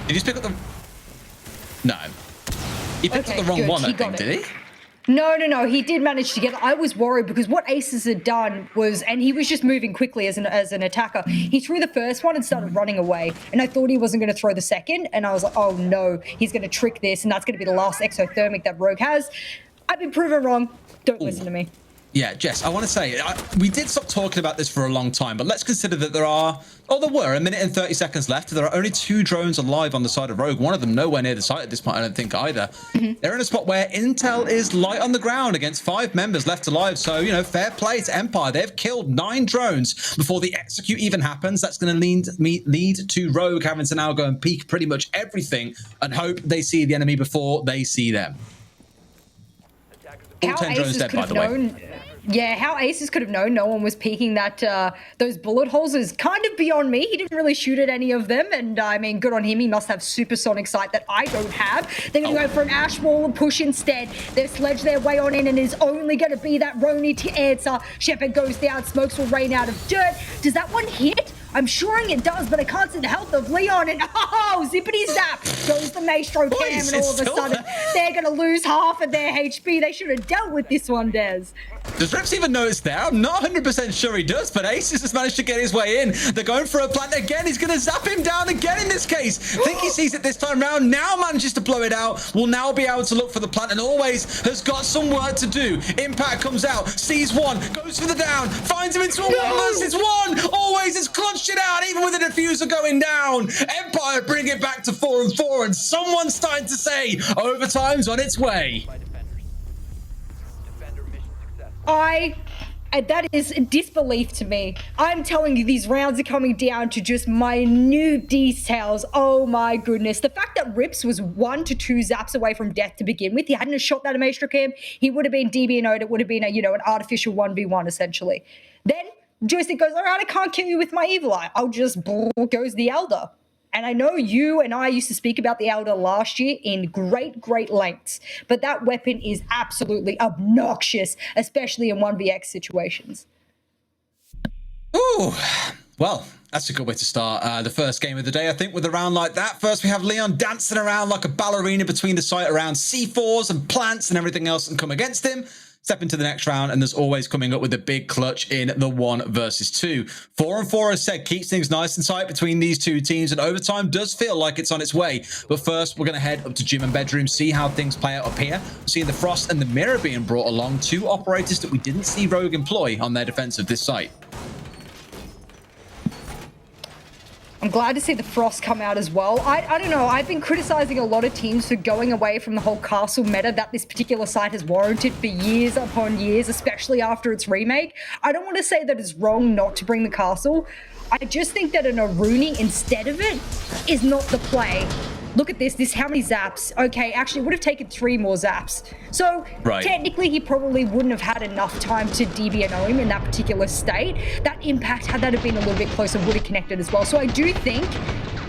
Did you just pick up the... No. He picked up the wrong one, I think, did he? No. He did manage to get it. I was worried because what Aces had done was, and he was just moving quickly as an attacker. He threw the first one and started running away. And I thought he wasn't going to throw the second. And I was like, oh no, he's going to trick this. And that's going to be the last exothermic that Rogue has. I've been proven wrong. Don't listen to me. Yeah, Jess, I want to say, we did stop talking about this for a long time, but let's consider that there were a minute and 30 seconds left. There are only 2 drones alive on the side of Rogue. One of them nowhere near the site at this point, I don't think either. They're in a spot where Intel is light on the ground against 5 members left alive. So, fair play to Empire. They've killed 9 drones before the execute even happens. That's going to lead to Rogue having to now go and peek pretty much everything and hope they see the enemy before they see them. All 10 drones dead, by the way. Yeah, how Aces could have known no one was peeking that those bullet holes is kind of beyond me. He didn't really shoot at any of them, and I mean, good on him. He must have supersonic sight that I don't have. They're going to go for an ash wall push instead. They've sledged their way on in, and it's only going to be that Roni to answer. Shepard goes down, smokes will rain out of dirt. Does that one hit? I'm sure it does, but I can't see the health of Leon, and zippity zap goes the Maestro Cam, and all of a sudden they're going to lose half of their HP. They should have dealt with this one, Des. Does Rips even know it's there? I'm not 100% sure he does, but Aces has managed to get his way in. They're going for a plant again. He's going to zap him down again in this case. I think he sees it this time round. Now manages to blow it out. Will now be able to look for the plant and always has got some work to do. Impact comes out, sees one, goes for the down, finds him into a 1 versus 1. Always has clutched it out, even with the diffuser going down. Empire bring it back to 4-4, and someone's starting to say overtime's on its way. That is disbelief to me. I'm telling you, these rounds are coming down to just minute details. Oh my goodness. The fact that Rips was 1 to 2 zaps away from death to begin with, he hadn't shot that Maestro Cam, he would have been DB&O'd. It would have been an artificial 1v1 essentially. Then Joystick goes, all right, I can't kill you with my evil eye. I'll just goes the Elder. And I know you and I used to speak about the Elder last year in great, great lengths, but that weapon is absolutely obnoxious, especially in 1vx situations. Ooh, well, that's a good way to start the first game of the day, I think, with a round like that. First, we have Leon dancing around like a ballerina between the site around C4s and plants and everything else and come against him. step into the next round, and there's always coming up with a big clutch in the 1 versus 2. 4-on-4, as said, keeps things nice and tight between these two teams, and overtime does feel like it's on its way. But first, we're going to head up to gym and bedroom, see how things play out up here. Seeing the Frost and the Mirror being brought along, 2 operators that we didn't see Rogue employ on their defense of this site. I'm glad to see the Frost come out as well. I don't know. I've been criticizing a lot of teams for going away from the whole castle meta that this particular site has warranted for years upon years, especially after its remake. I don't want to say that it's wrong not to bring the castle. I just think that an Aruni instead of it is not the play. Look at this. How many zaps? Okay, actually, it would have taken 3 more zaps. So technically, he probably wouldn't have had enough time to DBNO him in that particular state. That impact, had that have been a little bit closer, would have connected as well. So I do think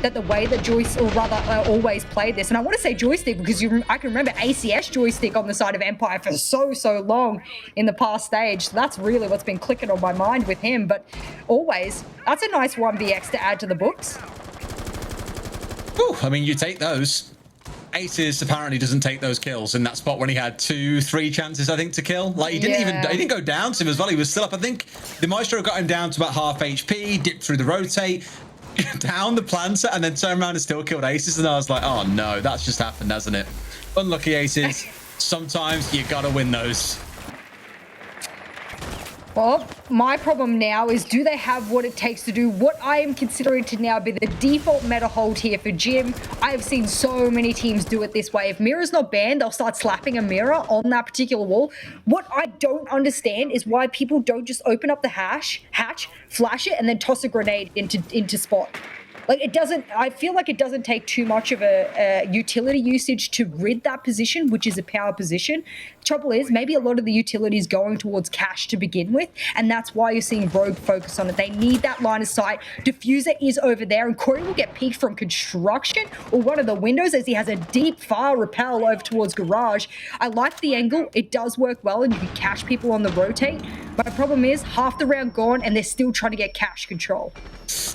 that the way that always played this, and I want to say joystick because I can remember ACS joystick on the side of Empire for so long in the past stage. So that's really what's been clicking on my mind with him. But always, that's a nice 1vx to add to the books. Whew, I mean, you take those. Aces apparently doesn't take those kills in that spot when he had 2-3 chances, I think, to kill. Like, he didn't go down to him as well. He was still up. I think the Maestro got him down to about half HP, dipped through the rotate, down the planter, and then turned around and still killed Aces. And I was like, oh no, that's just happened, hasn't it? Unlucky Aces. Sometimes you gotta win those. Well, my problem now is, do they have what it takes to do what I am considering to now be the default meta hold here for Jim? I have seen so many teams do it this way. If Mirror's not banned, they'll start slapping a mirror on that particular wall. What I don't understand is why people don't just open up the hatch, flash it, and then toss a grenade into spot. Like, it doesn't, I feel like it doesn't take too much of a utility usage to rid that position, which is a power position. Trouble is, maybe a lot of the utility is going towards cash to begin with, and that's why you're seeing Rogue focus on it. They need that line of sight. Diffuser is over there, and Corey will get peeked from construction or one of the windows as he has a deep fire repel over towards garage. I like the angle. It does work well, and you can cash people on the rotate. My problem is, half the round gone, and they're still trying to get cash control.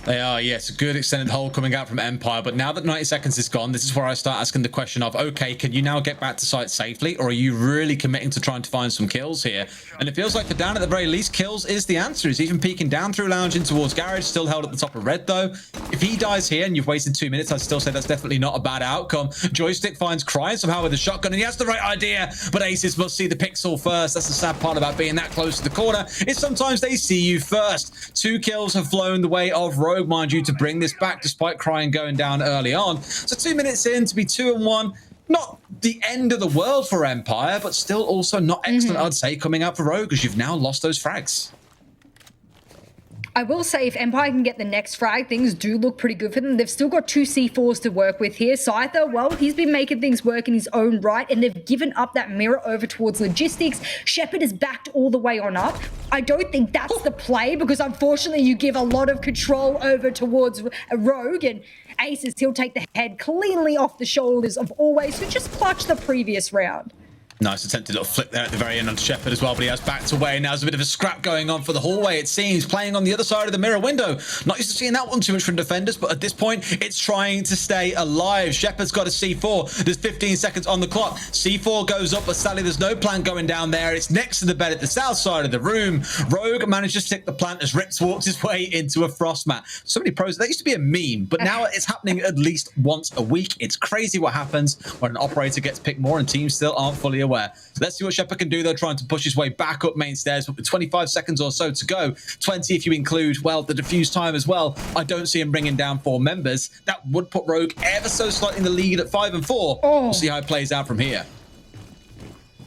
They are, yes. A good extended hold coming out from Empire. But now that 90 seconds is gone, this is where I start asking the question of, okay, can you now get back to site safely? Or are you really committing to trying to find some kills here? And it feels like for Dan, at the very least, kills is the answer. He's even peeking down through lounge in towards garage, still held at the top of red, though. If he dies here and you've wasted 2 minutes, I'd still say that's definitely not a bad outcome. Joystick finds Crying somehow with a shotgun, and he has the right idea. But Aces must see the pixel first. That's the sad part about being that close to the corner, is sometimes they see you first. 2 kills have flown the way of Rogue, mind you, to bring this back, despite Crying going down early on. So 2 minutes in to be 2-1. Not the end of the world for Empire, but still also not excellent, I'd say, coming out for Rogue, because you've now lost those frags. I will say, if Empire can get the next frag, things do look pretty good for them. They've still got 2 C4s to work with here. Scyther, well, he's been making things work in his own right, and they've given up that mirror over towards logistics. Shepard is backed all the way on up. I don't think that's the play, because unfortunately you give a lot of control over towards a Rogue, and Aces, he'll take the head cleanly off the shoulders of Always, who just clutched the previous round. Nice attempted little flick there at the very end on Shepard as well, but he has backed away. Now there's a bit of a scrap going on for the hallway, it seems, playing on the other side of the mirror window. Not used to seeing that one too much from defenders, but at this point, it's trying to stay alive. Shepard's got a C4. There's 15 seconds on the clock. C4 goes up, but sadly, there's no plant going down there. It's next to the bed at the south side of the room. Rogue manages to stick the plant as Rips walks his way into a frost mat. So many pros. That used to be a meme, but now it's happening at least once a week. It's crazy what happens when an operator gets picked more and teams still aren't fully aware. So let's see what Shepard can do, though, trying to push his way back up main stairs, but with 25 seconds or so to go, 20 if you include, well, the diffuse time as well, I don't see him bringing down 4 members. That would put Rogue ever so slightly in the lead at 5-4. We'll see how it plays out from here.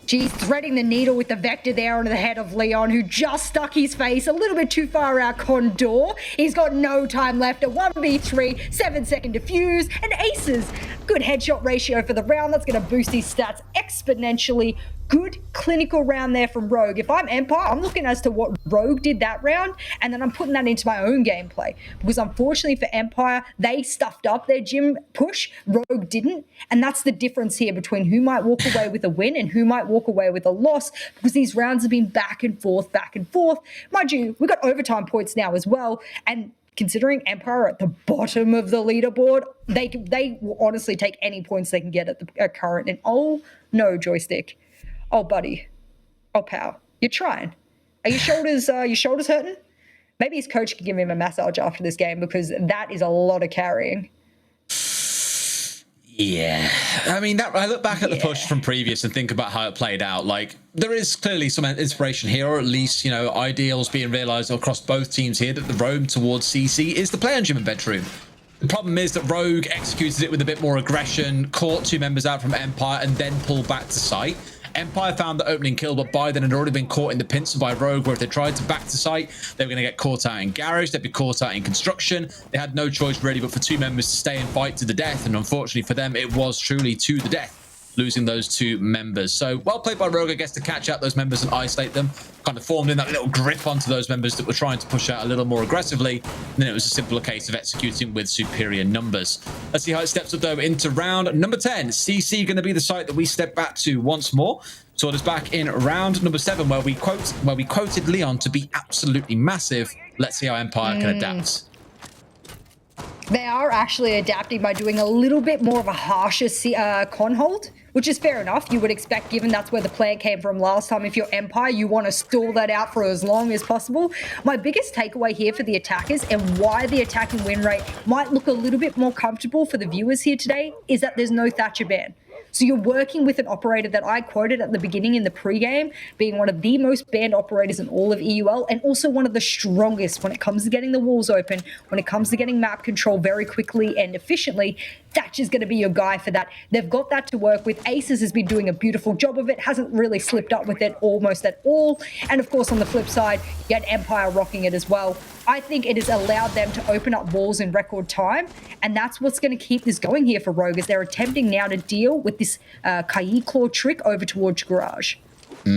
Geez, threading the needle with the Vector there onto the head of Leon, who just stuck his face a little bit too far out Condor. He's got no time left. A 1v3, 7-second defuse, and Aces. Good headshot ratio for the round. That's going to boost his stats exponentially. Good clinical round there from Rogue. If I'm Empire, I'm looking as to what Rogue did that round, and then I'm putting that into my own gameplay. Because unfortunately for Empire, they stuffed up their gym push. Rogue didn't. And that's the difference here between who might walk away with a win and who might walk away with a loss, because these rounds have been back and forth, back and forth. Mind you, we've got overtime points now as well. And considering Empire are at the bottom of the leaderboard, they will honestly take any points they can get at the current. And oh no, Joystick. Oh, buddy. Oh, pal, you're trying. Are your shoulders hurting? Maybe his coach can give him a massage after this game, because that is a lot of carrying. Yeah, I mean, I look back at the push from previous and think about how it played out. Like, there is clearly some inspiration here, or at least, you know, ideals being realized across both teams here, that the road towards CC is the play on gym and bedroom. The problem is that Rogue executed it with a bit more aggression, caught 2 members out from Empire, and then pulled back to site. Empire found the opening kill, but by then had already been caught in the pincer by Rogue, where if they tried to back to site, they were going to get caught out in garage, they'd be caught out in construction. They had no choice really but for 2 members to stay and fight to the death, and unfortunately for them, it was truly to the death, losing those 2 members. So well played by Rogue, I guess, to catch out those members and isolate them. Kind of formed in that little grip onto those members that were trying to push out a little more aggressively. And then it was a simpler case of executing with superior numbers. Let's see how it steps up though into round number 10. CC going to be the site that we step back to once more. So it is back in round number 7, where we quoted Leon to be absolutely massive. Let's see how Empire can adapt. They are actually adapting by doing a little bit more of a harsher con hold, which is fair enough. You would expect, given that's where the plan came from last time. If you're Empire, you want to stall that out for as long as possible. My biggest takeaway here for the attackers, and why the attacking win rate might look a little bit more comfortable for the viewers here today, is that there's no Thatcher ban. So you're working with an operator that I quoted at the beginning in the pregame, being one of the most banned operators in all of EUL, and also one of the strongest when it comes to getting the walls open, when it comes to getting map control very quickly and efficiently. Thatcher's going to be your guy for that. They've got that to work with. Aces has been doing a beautiful job of it, hasn't really slipped up with it almost at all. And of course, on the flip side, you get Empire rocking it as well. I think it has allowed them to open up walls in record time, and that's what's going to keep this going here for Rogue, as they're attempting now to deal with this Kai Claw trick over towards Garage. I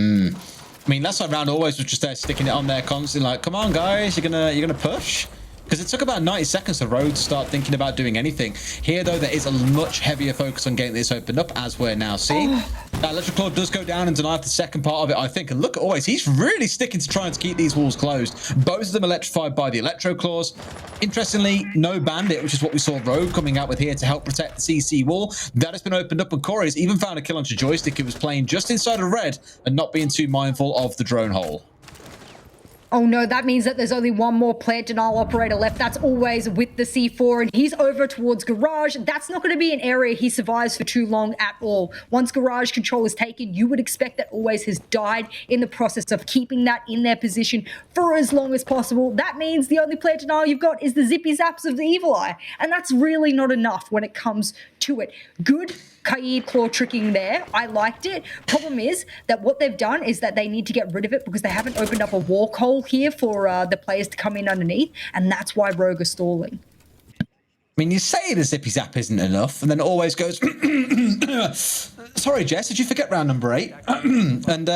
mean, last time round always was just there sticking it on there constantly, like, come on guys, you're gonna push. Because it took about 90 seconds for Rogue to start thinking about doing anything. Here, though, there is a much heavier focus on getting this opened up, as we're now seeing. That Electric Claw does go down and deny the second part of it, I think. And look at Always, he's really sticking to trying to keep these walls closed. Both of them electrified by the Electro Claws. Interestingly, no Bandit, which is what we saw Rogue coming out with here to help protect the CC wall. That has been opened up, and Corey's even found a kill onto Joystick, who was playing just inside of red and not being too mindful of the drone hole. Oh no, that means that there's only one more plant denial operator left. That's Always with the C4, and he's over towards Garage. That's not going to be an area he survives for too long at all. Once Garage control is taken, you would expect that Always has died in the process of keeping that in their position for as long as possible. That means the only plant denial you've got is the zippy zaps of the Evil Eye, and that's really not enough when it comes to it. Good Kaid claw tricking there. I liked it. Problem is that what they've done is that they need to get rid of it, because they haven't opened up a walk hole here for the players to come in underneath, and that's why Rogue is stalling. I mean, you say the zippy zap isn't enough, and then it always goes, sorry, Jess, did you forget round number 8? And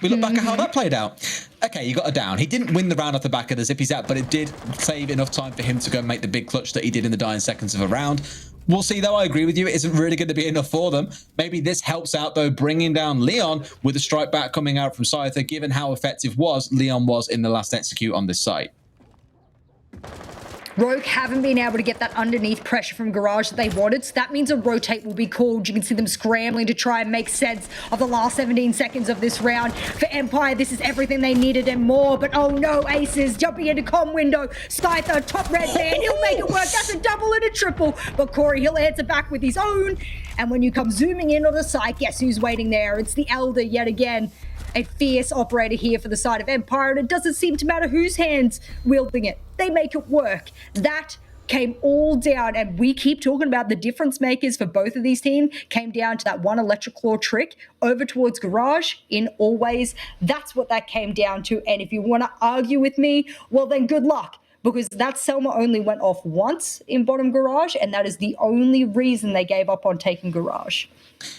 we look back at how that played out. Okay, you got a down. He didn't win the round off the back of the zippy zap, but it did save enough time for him to go and make the big clutch that he did in the dying seconds of a round. We'll see, though. I agree with you. It isn't really going to be enough for them. Maybe this helps out, though, bringing down Leon with a strike back coming out from Scyther, given how effective Leon was in the last execute on this site. Rogue haven't been able to get that underneath pressure from Garage that they wanted, so that means a rotate will be called. You can see them scrambling to try and make sense of the last 17 seconds of this round. For Empire, this is everything they needed and more, but oh no, Aces jumping into comm window. Scyther, top red man, he'll make it work. That's a double and a triple, but Corey, he'll answer back with his own. And when you come zooming in on the site, guess who's waiting there? It's the Elder yet again. A fierce operator here for the side of Empire, and it doesn't seem to matter whose hands wielding it. They make it work. That came all down, and we keep talking about the difference makers for both of these teams came down to that one Electric Claw trick over towards Garage in Always. That's what that came down to, and if you want to argue with me, well then good luck, because that Selma only went off once in bottom Garage, and that is the only reason they gave up on taking Garage.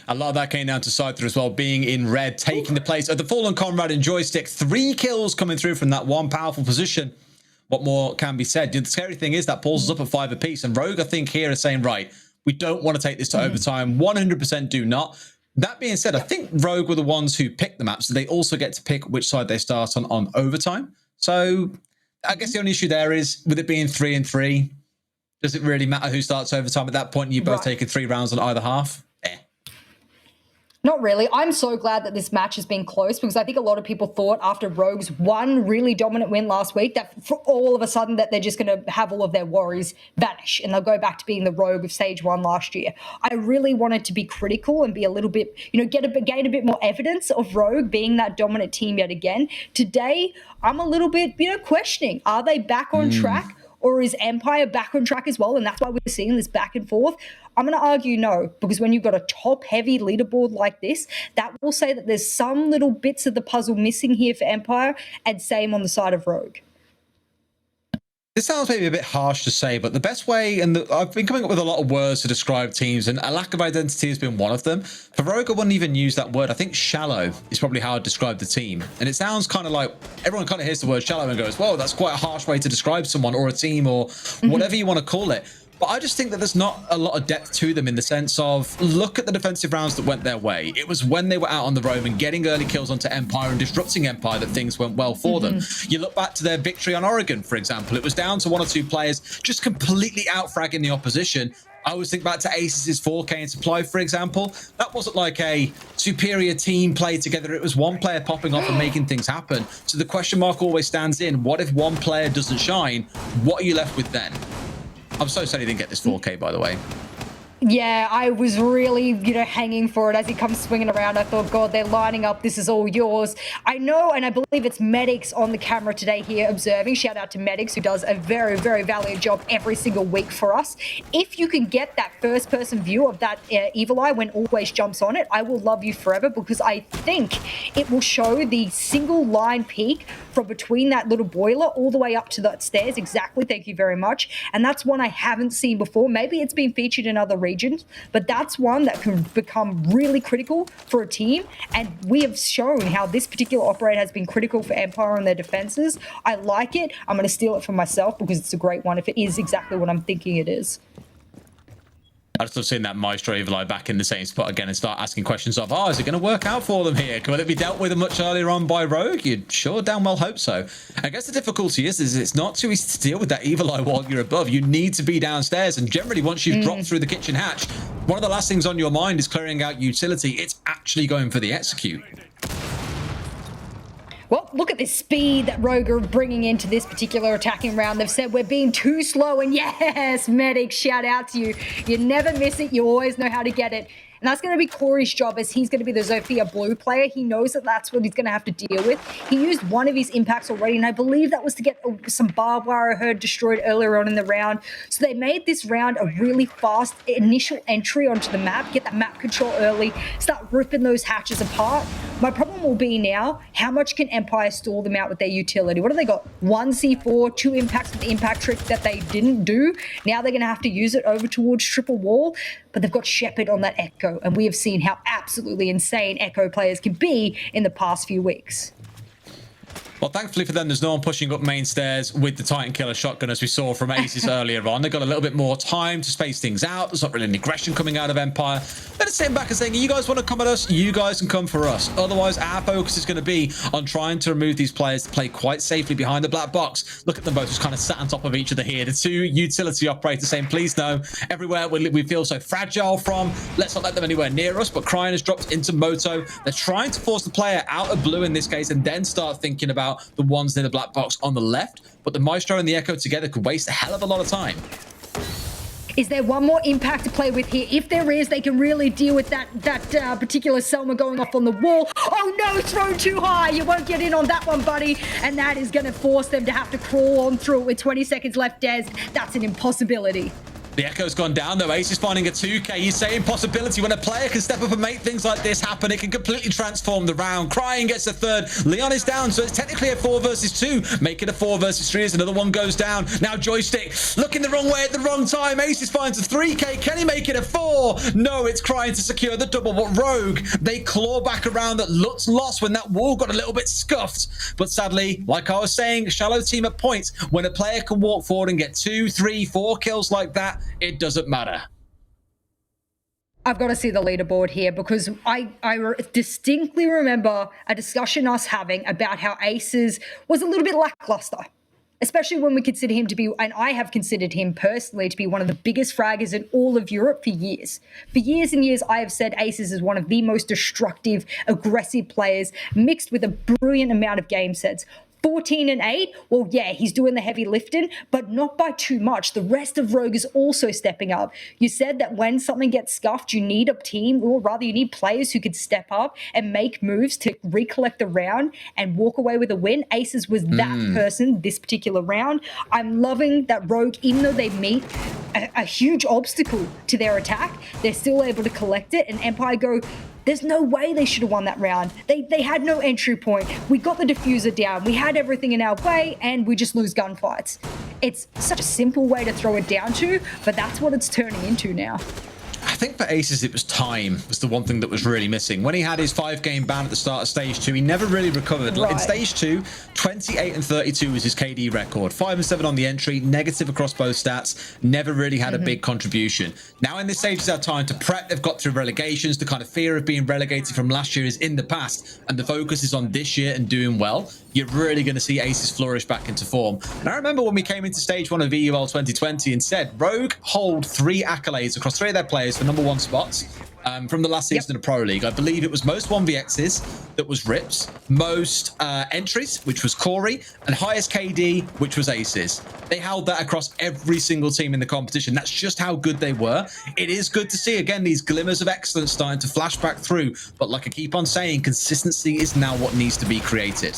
A lot of that came down to Scyther as well, being in red, taking the place of the fallen comrade and Joystick. 3 kills coming through from that one powerful position. What more can be said? The scary thing is that pulls us up at 5 apiece, and Rogue, I think, here is saying, right, we don't want to take this to overtime. 100% do not. That being said, I think Rogue were the ones who picked the map, so they also get to pick which side they start on overtime. So I guess the only issue there is, with it being 3 and 3, does it really matter who starts overtime at that point? You both taking 3 rounds on either half? Not really. I'm so glad that this match has been close because I think a lot of people thought after Rogue's one really dominant win last week that for all of a sudden that they're just going to have all of their worries vanish and they'll go back to being the Rogue of Stage 1 last year. I really wanted to be critical and be a little bit, gain a bit more evidence of Rogue being that dominant team yet again. Today, I'm a little bit, questioning. Are they back on track? Or is Empire back on track as well? And that's why we're seeing this back and forth. I'm going to argue no, because when you've got a top-heavy leaderboard like this, that will say that there's some little bits of the puzzle missing here for Empire, and same on the side of Rogue. This sounds maybe a bit harsh to say, but the best way, and I've been coming up with a lot of words to describe teams, and a lack of identity has been one of them. For Rogue, I wouldn't even use that word. I think shallow is probably how I'd describe the team. And it sounds kind of like everyone kind of hears the word shallow and goes, whoa, that's quite a harsh way to describe someone or a team or whatever you want to call it. But I just think that there's not a lot of depth to them in the sense of, look at the defensive rounds that went their way. It was when they were out on the roam and getting early kills onto Empire and disrupting Empire that things went well for them. You look back to their victory on Oregon, for example. It was down to one or two players just completely out-fragging the opposition. I always think back to Ace's 4K and Supply, for example. That wasn't like a superior team played together. It was one player popping off and making things happen. So the question mark always stands in. What if one player doesn't shine? What are you left with then? I'm so sad he didn't get this 4K, by the way. Yeah, I was really, hanging for it as he comes swinging around. I thought, God, they're lining up. This is all yours. I know, and I believe it's Medics on the camera today here observing. Shout out to Medics, who does a very, very valiant job every single week for us. If you can get that first-person view of that Evil Eye when Always jumps on it, I will love you forever, because I think it will show the single line peak from between that little boiler all the way up to that stairs. Exactly. Thank you very much. And that's one I haven't seen before. Maybe it's been featured in other regions, but that's one that can become really critical for a team. And we have shown how this particular operator has been critical for Empire and their defenses. I like it. I'm going to steal it for myself because it's a great one if it is exactly what I'm thinking it is. I just love seeing that Maestro Evil Eye back in the same spot again and start asking questions of, is it going to work out for them here? Will it be dealt with much earlier on by Rogue? You'd sure damn well hope so. I guess the difficulty is it's not too easy to deal with that Evil Eye while you're above. You need to be downstairs, and generally once you've dropped through the kitchen hatch, one of the last things on your mind is clearing out utility. It's actually going for the execute. Well, look at the speed that Rogue are bringing into this particular attacking round. They've said we're being too slow, and yes, Medic, shout out to you. You never miss it. You always know how to get it. And that's going to be Corey's job, as he's going to be the Zofia Blue player. He knows that that's what he's going to have to deal with. He used one of his impacts already, and I believe that was to get some barbed wire I heard destroyed earlier on in the round. So they made this round a really fast initial entry onto the map, get that map control early, start ripping those hatches apart. My problem will be now, how much can Empire stall them out with their utility? What have they got? 1 C4, 2 impacts with the impact trick that they didn't do. Now they're going to have to use it over towards triple wall, but they've got Shepard on that Echo, and we have seen how absolutely insane Echo players can be in the past few weeks. Well, thankfully for them, there's no one pushing up main stairs with the Titan Killer shotgun, as we saw from Aces earlier on. They've got a little bit more time to space things out. There's not really any aggression coming out of Empire. They're just sitting back and saying, you guys want to come at us? You guys can come for us. Otherwise, our focus is going to be on trying to remove these players to play quite safely behind the black box. Look at them both just kind of sat on top of each other here. The two utility operators saying, please no, everywhere we feel so fragile from, let's not let them anywhere near us. But Cryon has dropped into Moto. They're trying to force the player out of blue in this case, and then start thinking about the ones near the black box on the left. But the Maestro and the Echo together could waste a hell of a lot of time. Is there one more impact to play with here? If there is, they can really deal with that particular Selma going off on the wall. Oh no, thrown too high. You won't get in on that one, buddy. And that is going to force them to have to crawl on through it with 20 seconds left, Des. That's an impossibility. The Echo's gone down, though. Ace is finding a 2K. He's saying possibility. When a player can step up and make things like this happen, it can completely transform the round. Crying gets a third. Leon is down, so it's technically a 4 versus 2. Make it a 4 versus 3 as another one goes down. Now Joystick looking the wrong way at the wrong time. Aces finds a 3K. Can he make it a 4? No, it's Crying to secure the double. But Rogue, they claw back around. That looks lost when that wall got a little bit scuffed. But sadly, like I was saying, shallow team at points. When a player can walk forward and get 2, 3, 4 kills like that, it doesn't matter. I've got to see the leaderboard here, because I distinctly remember a discussion us having about how Aces was a little bit lackluster. especially when we consider him to be, and I have considered him personally to be one of the biggest fraggers in all of Europe for years. For years and years, I have said Aces is one of the most destructive, aggressive players, mixed with a brilliant amount of game sets. 14-8, well, yeah, he's doing the heavy lifting, but not by too much. The rest of Rogue is also stepping up. You said that when something gets scuffed, you need a team, or rather you need players who could step up and make moves to recollect the round and walk away with a win. Aces was that person this particular round. I'm loving that Rogue, even though they meet a huge obstacle to their attack, they're still able to collect it, and Empire go, there's no way they should have won that round. They had no entry point. We got the diffuser down. We had everything in our way, and we just lose gunfights. It's such a simple way to throw it down to, but that's what it's turning into now. I think for Aces, it was time was the one thing that was really missing. When he had his 5-game ban at the start of Stage 2, he never really recovered. Right. In Stage 2, 28-32 was his KD record. 5-7 on the entry, negative across both stats, never really had a big contribution. Now in this stage is our time to prep. They've got through relegations. The kind of fear of being relegated from last year is in the past, and the focus is on this year and doing well. You're really going to see Aces flourish back into form. And I remember when we came into Stage 1 of VUL 2020 and said, Rogue hold 3 accolades across 3 of their players for #1 spots from the last season of Pro League. I believe it was most 1vx's, that was Rips, most entries, which was Corey, and highest KD, which was Aces. They held that across every single team in the competition. That's just how good they were. It is good to see, again, these glimmers of excellence starting to flash back through. But like I keep on saying, consistency is now what needs to be created.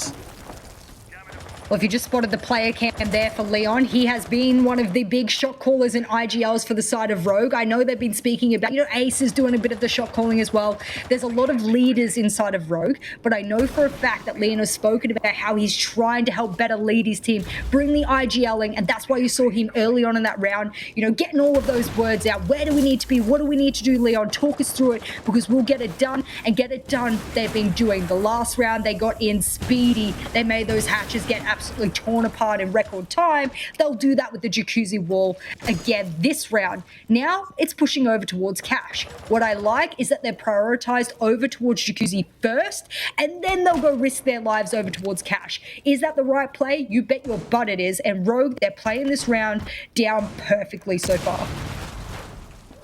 Well, if you just spotted the player cam there for Leon, he has been one of the big shot callers in IGLs for the side of Rogue. I know they've been speaking about, Ace is doing a bit of the shot calling as well. There's a lot of leaders inside of Rogue, but I know for a fact that Leon has spoken about how he's trying to help better lead his team, bring the IGLing, and that's why you saw him early on in that round, getting all of those words out. Where do we need to be? What do we need to do, Leon? Talk us through it, because we'll get it done, and get it done they've been doing. The last round, they got in speedy. They made those hatches get absolutely torn apart in record time. They'll do that with the jacuzzi wall again this round. Now it's pushing over towards cash. What I like is that they're prioritized over towards jacuzzi first, and then they'll go risk their lives over towards cash. Is that the right play? You bet your butt it is. And Rogue, they're playing this round down perfectly so far.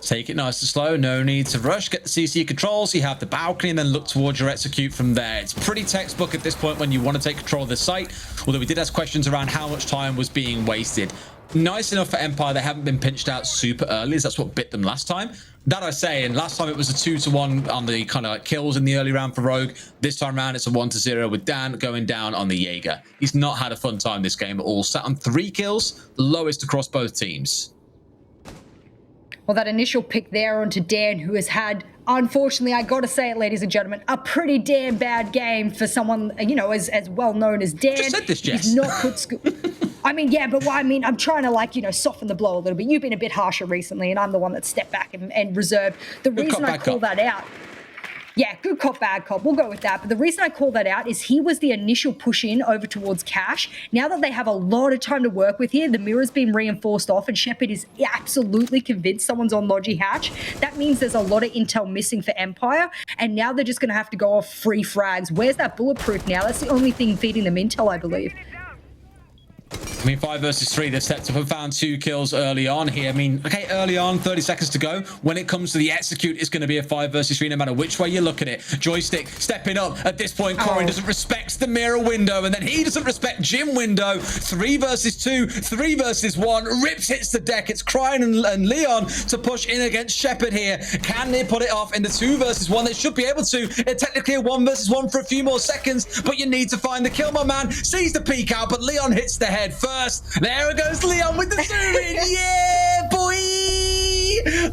Take it nice and slow, no need to rush. Get the CC controls, you have the balcony, and then look towards your execute from there. It's pretty textbook at this point when you want to take control of the site, although we did ask questions around how much time was being wasted. Nice enough for Empire, they haven't been pinched out super early, as that's what bit them last time. That I say, and last time it was a 2-1 on the kind of like kills in the early round for Rogue. This time around, it's a 1-0 with Dan going down on the Jaeger. He's not had a fun time this game at all. Sat on 3 kills, the lowest across both teams. Well, that initial pick there onto Dan, who has had, unfortunately, I got to say it, ladies and gentlemen, a pretty damn bad game for someone, as well known as Dan. Just said this, Jess. He's not put school. I mean, yeah, but I'm trying to, soften the blow a little bit. You've been a bit harsher recently, and I'm the one that stepped back and reserved. The reason I call that out. Yeah, good cop, bad cop. We'll go with that. But the reason I call that out is he was the initial push in over towards cash. Now that they have a lot of time to work with here, the mirror's been reinforced off, and Shepard is absolutely convinced someone's on Logi hatch. That means there's a lot of intel missing for Empire, and now they're just going to have to go off free frags. Where's that bulletproof now? That's the only thing feeding them intel, I believe. I mean, 5 versus 3, they've stepped up and found 2 kills early on here. I mean, okay, early on, 30 seconds to go. When it comes to the execute, it's going to be a 5 versus 3 no matter which way you look at it. Joystick stepping up. At this point, Corey doesn't respect the mirror window, and then he doesn't respect Gym window. 3 versus 2, 3 versus 1. Rips hits the deck. It's Cryin and Leon to push in against Shepard here. Can they put it off in the 2 versus 1? They should be able to. It's technically a 1 versus 1 for a few more seconds, but you need to find the kill. My man sees the peek out, but Leon hits the head first. There goes Leon with the zoom in. Yeah, boy!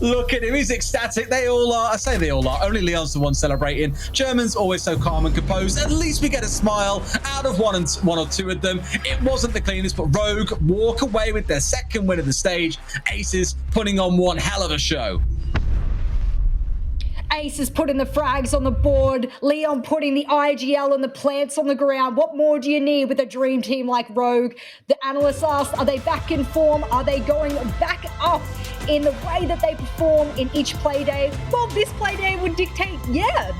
Look at him. He's ecstatic. They all are. I say they all are. Only Leon's the one celebrating. German's always so calm and composed. At least we get a smile out of one or two of them. It wasn't the cleanest, but Rogue walk away with their second win of the stage. Aces putting on one hell of a show. Ace is putting the frags on the board. Leon putting the IGL and the plants on the ground. What more do you need with a dream team like Rogue? The analysts asked, are they back in form? Are they going back up in the way that they perform in each play day? Well, this play day would dictate, yeah, they're